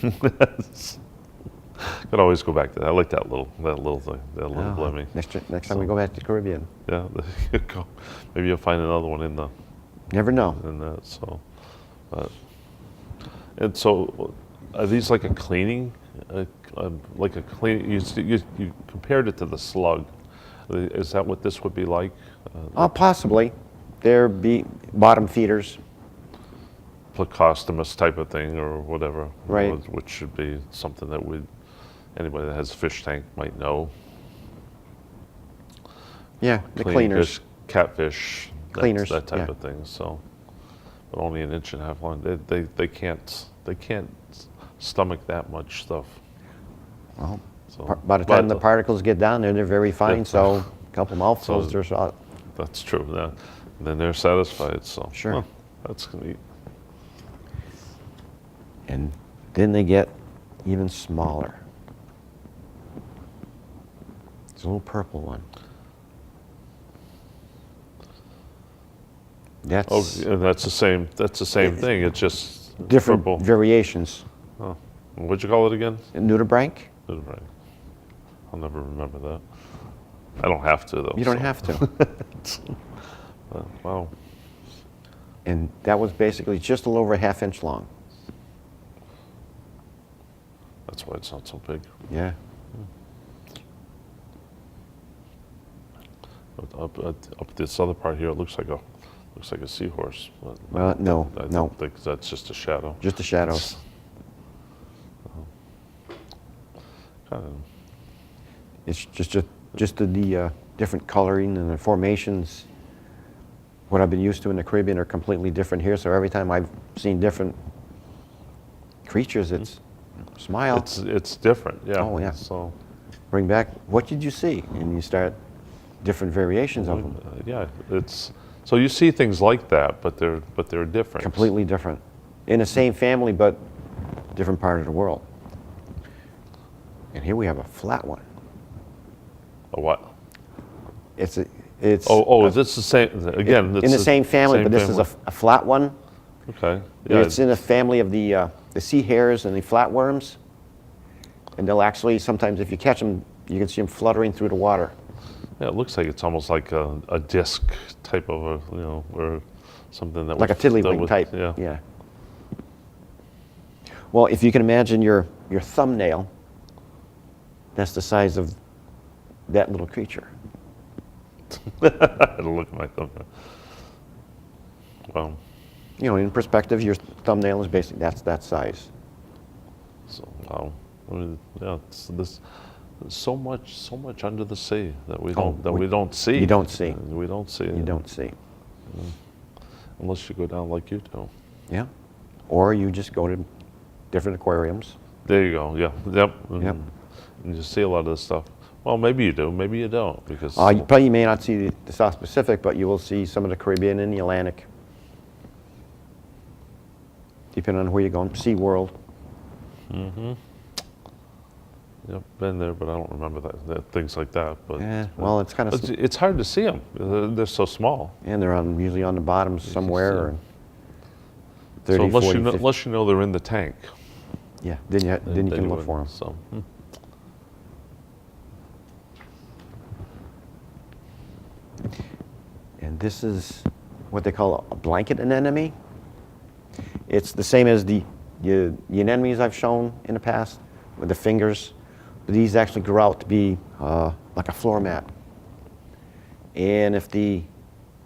Could always go back to that. I like that little thing, that little Oh, Blemmy. next time we go back to the Caribbean. Yeah, there you go. Maybe you'll find another one in Never know. that. And so, are these like a cleaning? Like a clean? You compared it to the slug. Is that what this would be like? Possibly. They're bottom feeders. Plecostomus type of thing or whatever. Right. Which should be something that anybody that has a fish tank might know. Yeah, the Cleaning cleaners. fish, catfish, Cleaners, that type yeah. of thing. So, but only 1.5 inches long. They can't stomach that much stuff. Well, So by the time but the particles get down there, they're very fine, Yeah. so a couple mouthfuls, So- they're shot. that's true. Then they're satisfied. So Sure. well, that's neat. And then they get even smaller. There's a little purple one. That's Oh, and that's the same. That's the same thing. It's just different purple. variations. Oh, what'd you call it again? Nudibranch? Right. I'll never remember that. I don't have to though. You don't so. have to. Wow. And that was basically just a little over a half-inch long. That's why it's not so big. Yeah. But up this other part here, it looks like a seahorse. But Well, no, I no, don't think that's just a shadow. just the shadows. Kind of, It's just the different coloring and the formations. What I've been used to in the Caribbean are completely different here. So every time I've seen different creatures, it's smile. it's different. Yeah. Oh, yeah. So Bring back, what did you see? And you start different variations of them. yeah, it's so you see things like that, but they're different. Completely different. In the same family, but different part of the world. And here we have a flat one. A what? It's Is this the same again? in the same family, but this is a flat one. Okay. Yeah. It's in the family of the sea hares and the flatworms. And they'll actually, sometimes if you catch them, you can see them fluttering through the water. Yeah, it looks like it's almost like a disc type of or something that Like a tiddlywink type. Yeah. Yeah. Well, if you can imagine your thumbnail, that's the size of that little creature. I had to look at my thumb. Well, You know, in perspective, your thumbnail is basically that's that size. so wow. I mean, yeah, it's this. There's so much under the sea that we don't see. You don't see. We don't see it. You don't see. Unless you go down like you do. Yeah. Or you just go to different aquariums. There you go. Yeah. Yep. Yep. And you see a lot of this stuff. Well, maybe you do. Maybe you don't because. You probably may not see the South Pacific, but you will see some of the Caribbean and the Atlantic. Depending on where you're going. SeaWorld. Yep, been there, but I don't remember that things like that. But Yeah, well, it's kind of... it's hard to see them. They're so small. And they're usually on the bottom somewhere. Or So 30, unless 40, you know, 50. unless you know they're in the tank, Yeah, then you then can look for them. So And this is what they call a blanket anemone. It's the same as the anemones I've shown in the past with the fingers. But these actually grow out to be like a floor mat. And if the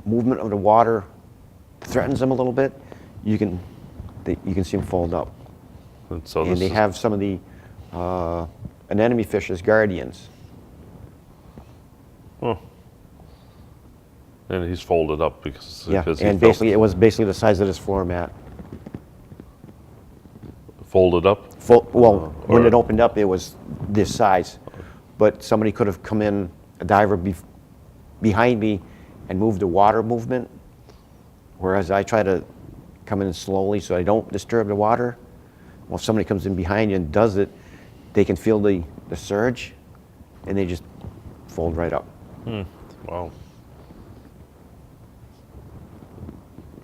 movement of the water threatens them a little bit, you can see them fold up. and so And this they is, have some of the anemone fish as guardians. oh. And he's folded up because Yeah, because he and felt basically it was basically the size of this floor mat. folded up. Well, when or- it opened up, it was this size. But somebody could have come in, a diver behind me, and moved the water movement. Whereas I try to come in slowly so I don't disturb the water. Well, if somebody comes in behind you and does it, they can feel the surge, and they just fold right up. Wow.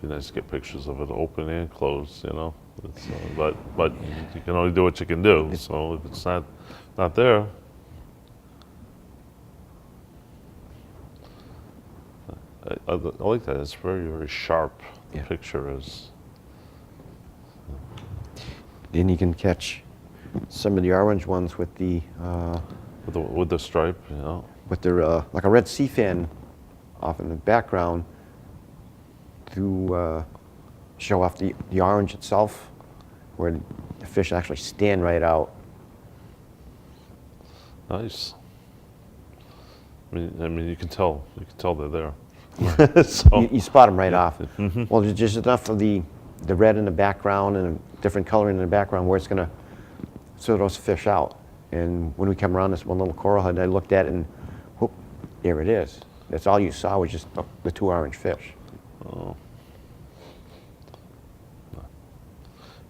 Be nice to get pictures of it open and closed, you know. It's, but you can only do what you can do. So if it's not there, I like that. It's very sharp. The Yeah. picture is. Then you can catch some of the orange ones with the With the stripe, you know. with their like a red sea fin off in the background to show off the orange itself, where the fish actually stand right out. Nice. I mean, you can tell they're there. So, You spot them right off. Well, there's just enough of the red in the background and a different coloring in the background where it's going to throw those fish out. And when we come around this one little coral head, I looked at it and whoop, there it is. That's all you saw was just the two orange fish. oh.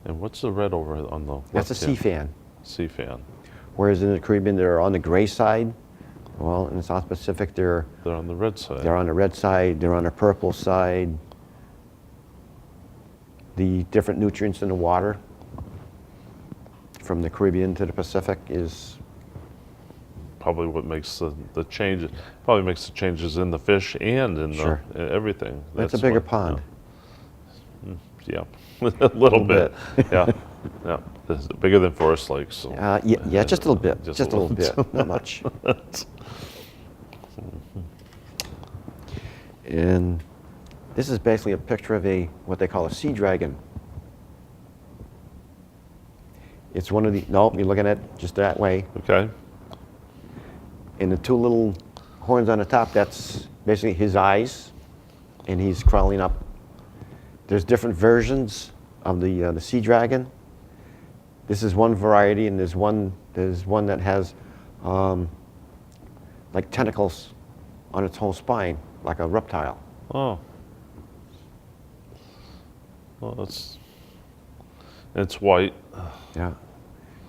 And what's the red over on the? That's a left sea hand? fan. Sea fan. Whereas in the Caribbean, they're on the gray side Well, in the South Pacific, they're on the red side. on the red side, they're on the purple side. The different nutrients in the water from the Caribbean to the Pacific is Probably what makes the change. Probably makes the changes in the fish and in Sure. in everything. That's a bigger what- pond. Yeah, a little bit. Yeah, yeah. It's bigger than Forest Lake. So. Yeah, just a little bit. Just Just, a a little bit, not much. And this is basically a picture of what they call a sea dragon. It's one of the, nope, you're looking at it just that way. Okay. And the two little horns on the top, that's basically his eyes, and he's crawling up. There's different versions of the sea dragon. This is one variety, and there's one that has like tentacles on its whole spine, like a reptile. Oh. Well, it's white. Yeah.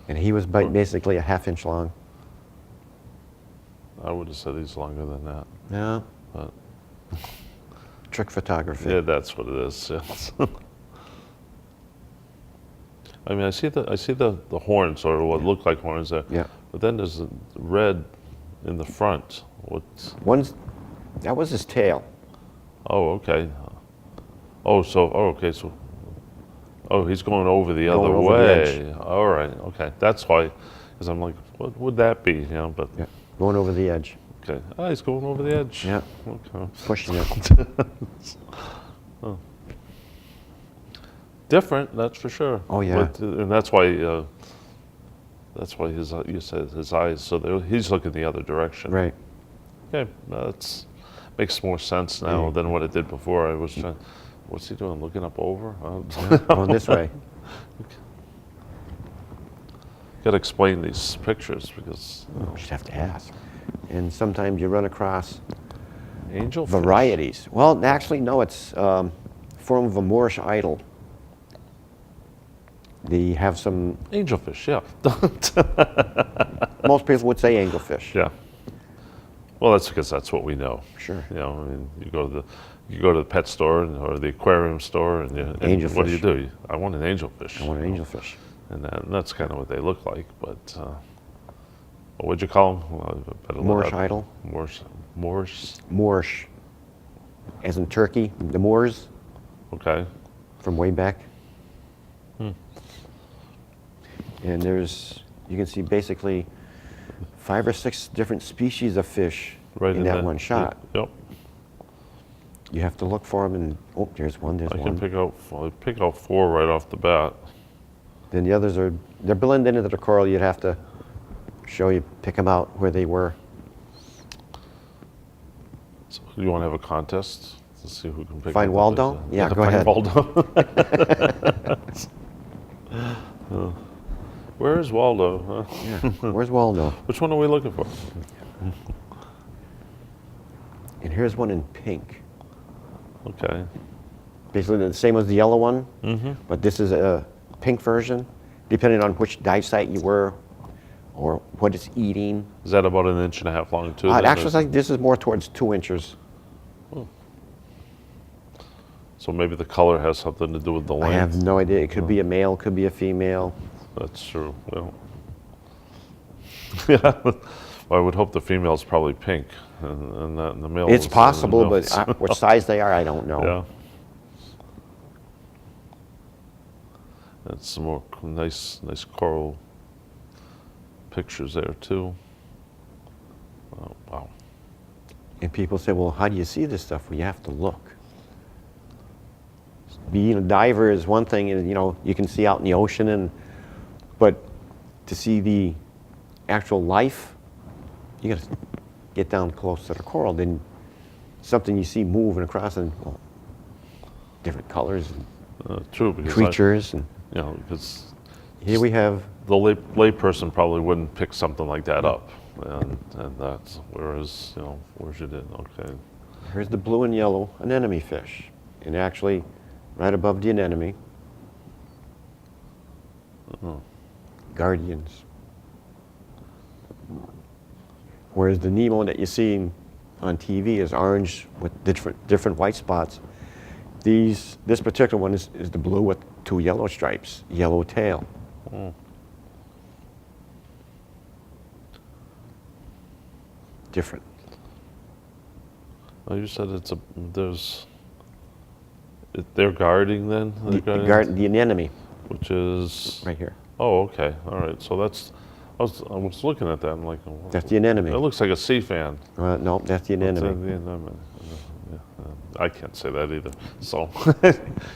And he was basically a half-inch long. I would have said he's longer than that. Yeah. But Trick photography. yeah, that's what it is. Yes. I mean, I see the horns, or what look like horns there. Yeah. But then there's the red in the front. That was his tail. Oh, okay. Okay. So, he's going over the other Going over the way. All right. Okay. That's why, because I'm like, what would that be? You know, but Yeah. Going over the edge. okay. Oh, he's going over the edge. Yeah. Okay. Pushing it. Different, that's for sure. Oh, yeah. And that's why you said his eyes. So he's looking the other direction. Right. Okay, that makes more sense now than what it did before. I was trying. What's he doing? Looking up over? Going this way. Got to explain these pictures because You just have to ask. And sometimes you run across angel varieties. Well, actually, no, it's form of a Moorish idol. They have some, angelfish. Yeah, most people would say angelfish. yeah. Well, that's because that's what we know. Sure. You know, I mean, you go to the pet store or the aquarium store, and what do you Angelfish. do? I want an angelfish. I want an angelfish. And that's kind of what they look like. But what would you call them? Moorish idol. Moorish. Moorish, as in Turkey, the Moors Okay. from way back. And you can see basically 5 or 6 different species of fish Right in that one shot. Yep. You have to look for them, and oh, there's one. I can pick out 4 right off the bat. Then the others they're blended into the coral. You'd have to pick them out where they were. So you want to have a contest to see who can pick Find out Waldo? the Yeah, to go find ahead. Waldo. Where is Waldo? Huh? Yeah. Where's Waldo? Which one are we looking for? And here's one in pink. Okay. Basically the same as the yellow one, Mm-hmm. but this is a pink version, depending on which dive site you were or what it's eating. Is that about 1.5 inches long too? then? Actually, I think this is more towards 2 inches. So maybe the color has something to do with the length. I have no idea. It could be a male, could be a female. That's true. Well, yeah. Well, I would hope the female's probably pink, and the male. It's is, possible, no. but what size they are, I don't know. Yeah. That's some more nice coral pictures there too. Oh, wow. And people say, well, how do you see this stuff? Well, you have to look. Being a diver is one thing, and you can see out in the ocean, but to see the actual life, you got to get down close to the coral. Then something you see moving across, and different colors, and True, because creatures, and because here we have. the layperson probably wouldn't pick something like that up, and that's whereas where's you did okay. Here's the blue and yellow anemone fish, and actually, right above the anemone, guardians. Whereas the Nemo that you see on TV is orange with different white spots. This particular one is the blue with 2 yellow stripes, yellow tail. Different. Oh, you said they're guarding then? They're guarding, The anemone, which is right here. Oh, okay. All right. So I was looking at that. I'm like, oh, That's the anemone. It looks like a sea fan. No, that's the What's anemone. the anemone? Yeah, I can't say that either. So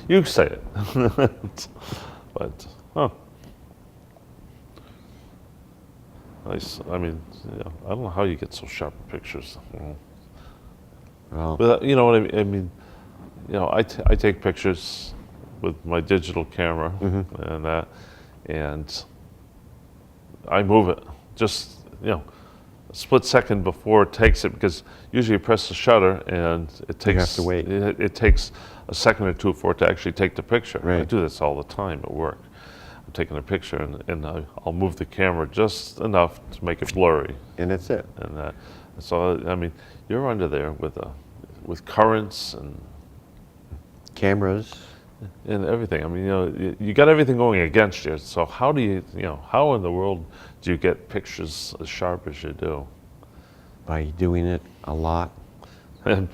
you say it. But nice. I mean, yeah, I don't know how you get so sharp pictures. Well, But you know what I mean? I mean, you know, I take pictures with my digital camera and that, and I move it just, you know, a split second before it takes it, because usually you press the shutter and it takes. You have to wait. It takes a second or two for it to actually take the picture. I Right. do this all the time at work. I'm taking a picture and I'll move the camera just enough to make it blurry. and that's it. And so I mean, you're under there with currents and Cameras. everything. I mean, you know, you got everything going against you. So how do you know, how in the world do you get pictures as sharp as you do? By doing it a lot, And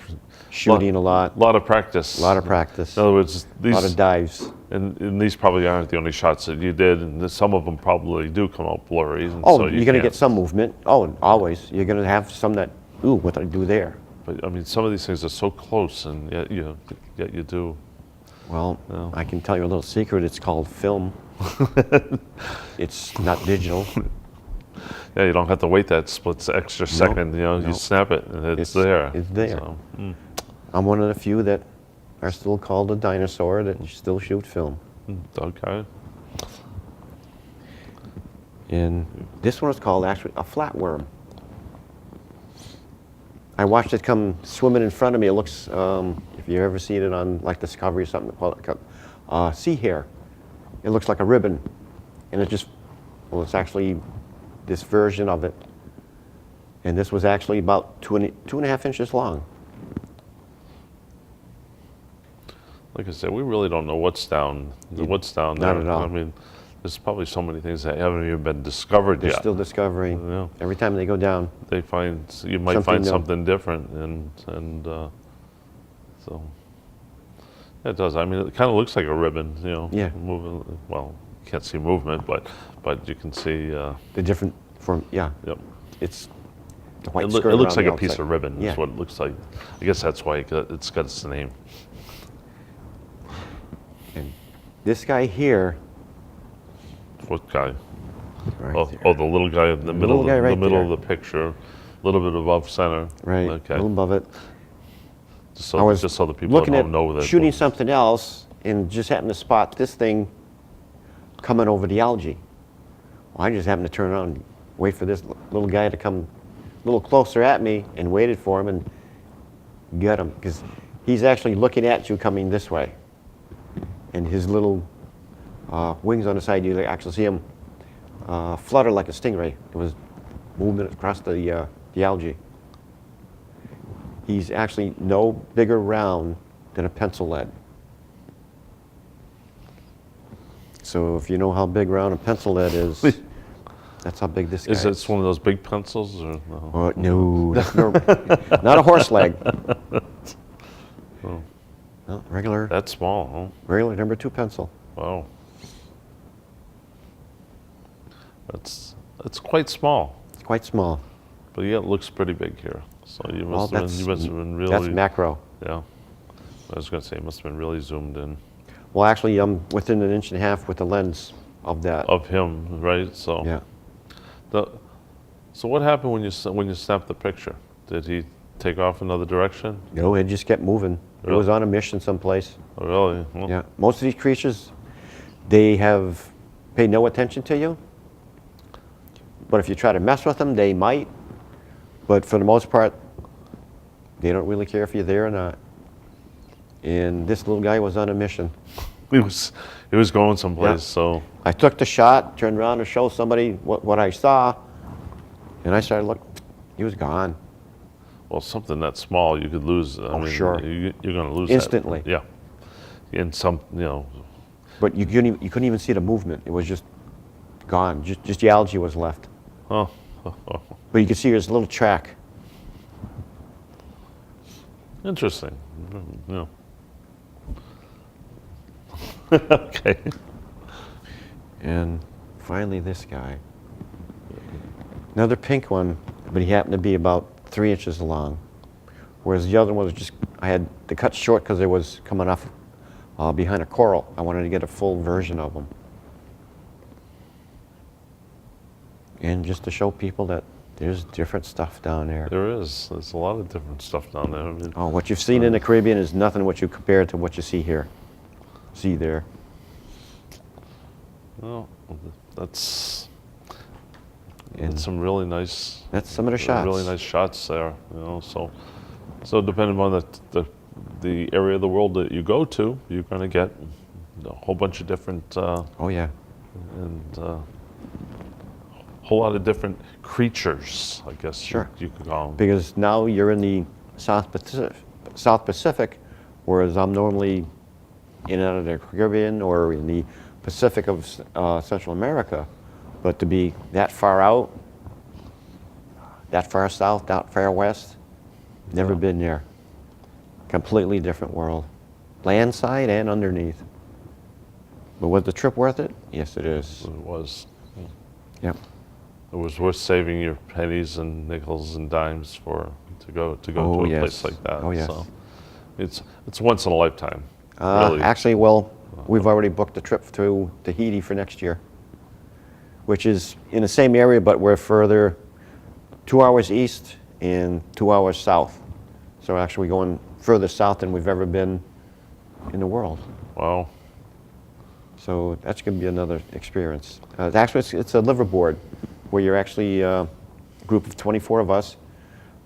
shooting a lot, a lot of practice. a lot of practice, In other words, a lot of these dives. and these probably aren't the only shots that you did, and some of them probably do come out blurry. And Oh, so you're going to can't- get some movement. Oh, and always. You're going to have some that, ooh, what did I do there? But I mean, some of these things are so close, and yet you do. Well, No. I can tell you a little secret. It's called film. It's not digital. Yeah, you don't have to wait that extra second. You know, you Nope. snap it, and it's there. It's there. So, I'm one of the few that are still called a dinosaur that still shoot film. okay. And this one is called actually a flatworm. I watched it come swimming in front of me. It looks, if you've ever seen it on like Discovery or something, call it sea hare. It looks like a ribbon. And it just, well, it's actually this version of it. And this was actually about 2.5 inches long. Like I said, we really don't know what's down there. Not at all. I mean, there's probably so many things that haven't even been discovered They're yet. still discovering. Yeah. Every time they go down. You might Something find new. something different, and so yeah, it does. I mean, it kind of looks like a ribbon, you know. Yeah. Moving. Well, you can't see movement, but you can see. The different form, yeah. Yep. It's the white It skirt looks around like the a piece outside. of ribbon. Yeah. Is what it looks like. I guess that's why it's got its name. And this guy here, What guy? right there. Oh, the little guy in the middle, little guy right the middle there. of the picture, a little bit above center. Right, Okay. a little above it. Just I was so the people looking at at home know that. shooting something else and just happened to spot this thing coming over the algae. Well, I just happened to turn around and wait for this little guy to come a little closer at me and waited for him and got him because he's actually looking at you coming this way. And his little wings on the side, you actually see him flutter like a stingray. It was moving across the algae. He's actually no bigger round than a pencil lead. So if you know how big round a pencil lead is, that's how big this guy Is it one of those big pencils or no? No, that's not a horse leg. Oh. No, regular That's small, number 2 pencil. huh? Wow. That's quite small, It's quite small. but yeah, it looks pretty big here. So you Well, must have been really. that's macro. Yeah. I was going to say it must have been really zoomed in Well, actually, I'm within 1.5 inches with the lens of that. of him, right? So. Yeah. So what happened when you snapped the picture? Did he take off another direction? No, it just kept moving. It Really? was on a mission someplace. Oh, really? Well, Yeah. Most of these creatures, they have paid no attention to you. But if you try to mess with them, they might. But for the most part, they don't really care if you're there or not. And this little guy was on a mission. He was going someplace. Yeah. So I took the shot, turned around to show somebody what I saw, and I started looking. He was gone. Well, something that small, you could lose. I mean, sure. You're going to lose Instantly. That. Yeah. In some, But you couldn't even see the movement. It was just gone. Just the algae was left. Oh. But you could see his little track. Interesting. Yeah. Okay. And finally, this guy. Another pink one, but he happened to be about 3 inches long. Whereas the other one was just, I had to cut short because it was coming off behind a coral. I wanted to get a full version of them. And just to show people that there's different stuff down there. There is. There's a lot of different stuff down there. I mean, Oh, what you've seen in the Caribbean is nothing what you compare to what you see here. See there. well, that's And some really nice. that's some of the shots. Really nice shots there. So depending on the area of the world that you go to, you're going to get a whole bunch of different Oh, yeah. and a whole lot of different creatures, I guess Sure. you could call them. Because now you're in the South Pacific, whereas I'm normally in and out of the Caribbean or in the Pacific of Central America. But to be that far out, that far south, that far west, never been there. Completely different world. Land side and underneath. But was the trip worth it? Yes, it is. It was. Yep. It was worth saving your pennies and nickels and dimes to go Oh, to a yes. place like that. Oh, yes. So it's once in a lifetime. Really. Actually, well, we've already booked a trip to Tahiti for next year, which is in the same area, but we're further 2 hours east and 2 hours south. So actually going further south than we've ever been in the world. Wow. So that's going to be another experience. Actually, it's a liveaboard where you're actually a group of 24 of us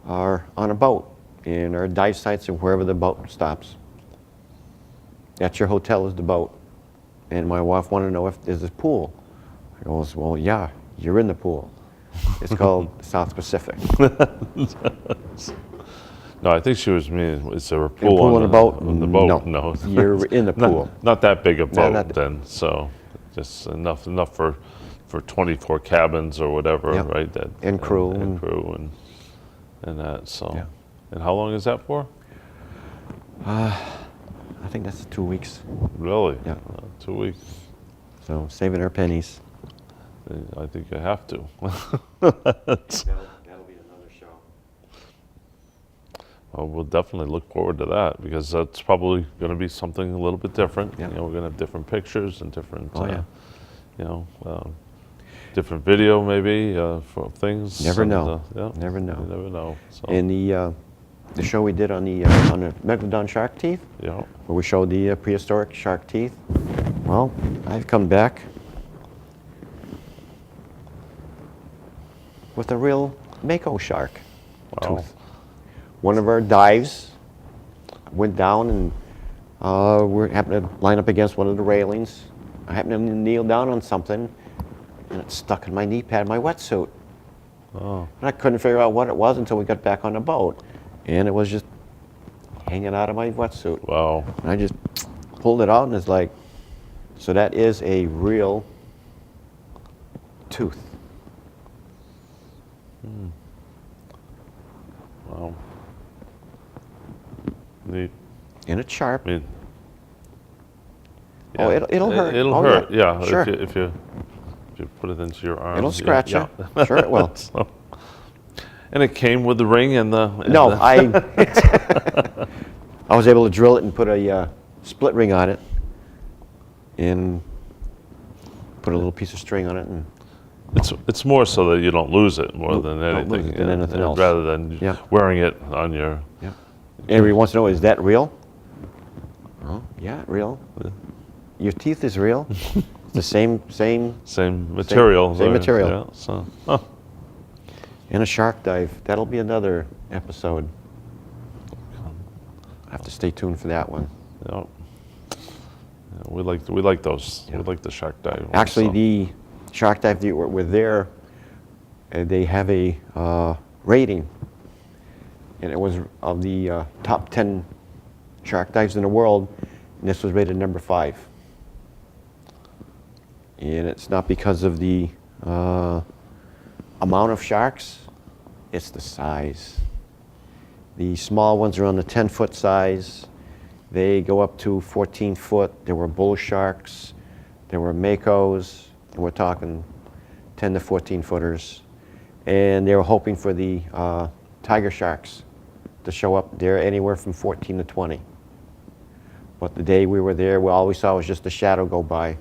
are on a boat and our dive sites are wherever the boat stops. At your hotel is the boat. And my wife wanted to know if there's a pool. I goes, well, yeah, you're in the pool. It's called South Pacific. No, I think she was meaning, is there a In a pool, pool on a boat? On the boat? No. You're in the pool. Not that big a boat not that- then, so just enough for 24 cabins or whatever, Yep. right? And crew. And crew and that, so. Yeah. And how long is that for? I think that's 2 weeks. Really? Yeah. 2 weeks. So saving our pennies. I think you have to. That'll be another show. Well, we'll definitely look forward to that because that's probably going to be something a little bit different. Yeah. We're going to have different pictures and different, Oh, yeah. different video maybe for things. Never and, know. Yeah, Never know. You never know. So, And the show we did on the Megalodon shark teeth, yeah. where we showed the prehistoric shark teeth, well, I've come back with a real mako shark Wow. tooth. One of our dives went down and we happened to line up against one of the railings. I happened to kneel down on something and it stuck in my knee pad, my wetsuit. Oh. And I couldn't figure out what it was until we got back on the boat. And it was just hanging out of my wetsuit. Wow. And I just pulled it out and it's like, so that is a real tooth. Wow. Neat. And it's sharp. I mean, Oh, it'll hurt. It'll Oh, hurt. yeah. Yeah. Sure. If you put it into your arm. It'll scratch yeah. you. Sure it will. So- and it came with the ring and the. and No, the- I was able to drill it and put a split ring on it and put a little piece of string on it. And It's more so that you don't lose it more Don't than lose anything. it than anything else. Rather than Yeah. wearing it on your. yeah. Everybody wants to know, is that real? Oh, yeah, real. Your teeth is real. It's the same Same material. same there, material. Yeah, so, huh. in a shark dive. That'll be another episode. I have to stay tuned for that one. Yeah. Yeah, we like those. Yeah. We like the shark dive. ones, Actually, so. the shark dive that we're there, they have a rating, and it was of the top 10 shark dives in the world, and this was rated number 5. And it's not because of the amount of sharks, it's the size. The small ones are on the 10-foot size. They go up to 14 foot. There were bull sharks, there were makos, and we're talking 10 to 14 footers. And they were hoping for the tiger sharks to show up there anywhere from 14 to 20. But the day we were there, all we saw was just a shadow go by.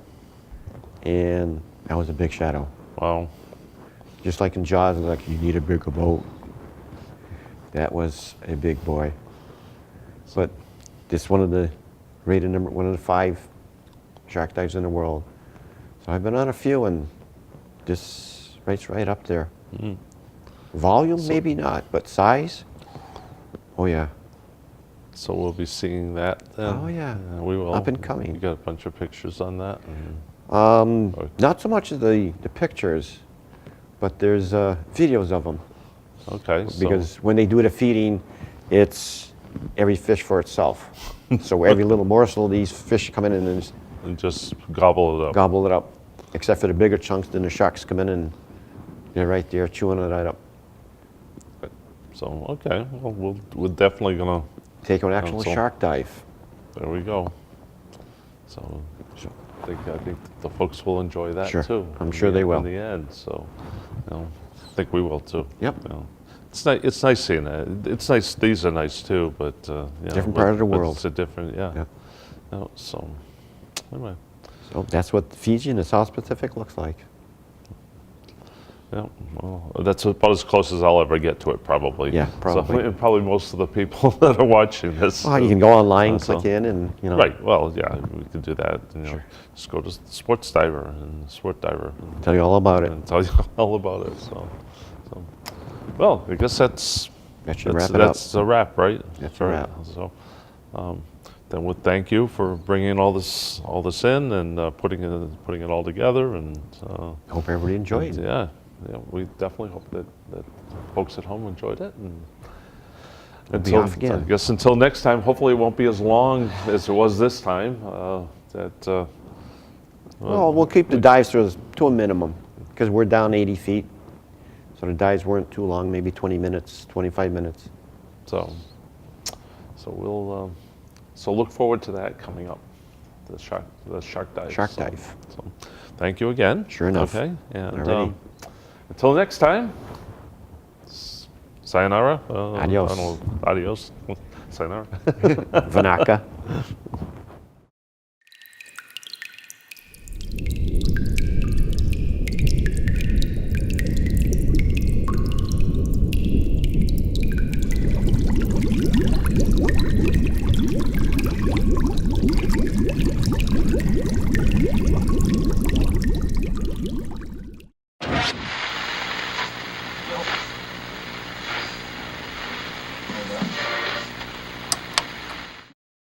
And that was a big shadow. Wow. Just like in Jaws, like, you need a bigger boat. That was a big boy. But this one of the one of the 5 shark dives in the world. So I've been on a few, and this rate's right up there. Volume, maybe not, but size, oh yeah. So we'll be seeing that then? Oh yeah. We will. Up and coming. You got a bunch of pictures on that? Not so much of the pictures, but there's videos of them. Okay. Because when they do the feeding, it's every fish for itself. So every little morsel, these fish come in and just gobble it up. gobble it up. Except for the bigger chunks, then the sharks come in and they're right there chewing it right up. So, okay. Well, we're definitely going to, Take an actual so- shark dive. there we go. So I think the folks will enjoy that Sure. too. I'm sure they will. In the end, so I think we will too. Yep. It's nice seeing that. It's nice. These are nice too, but Different part of the but world. It's a different, yeah. Yep. So anyway, So that's what Fiji and the South Pacific looks like. yeah. Well, that's about as close as I'll ever get to it, probably. Yeah, probably. So, and probably most of the people that are watching this. Well, you can go online, so- click in, and Right. Well, yeah, we can do that. Sure. Just go to Sports Diver and Sport Diver. And, Tell you all about it. and tell you all about it. So, well, I guess that's That should wrap it up. that's a wrap, right? That's a wrap. So, then we'll thank you for bringing all this in and putting it all together. And Hope everybody enjoyed. yeah, we definitely hope that folks at home enjoyed it. And We'll be off again. I guess until next time, hopefully it won't be as long as it was this time. Well, we'll keep the dives to a minimum because we're down 80 feet. So the dives weren't too long, maybe 20 minutes, 25 minutes. So we'll look forward to that coming up, the shark dive. Shark dive. So thank you again. Sure enough. Okay, and Alrighty. until next time, sayonara. Adios. I don't know, adios. Sayonara. Vanaka.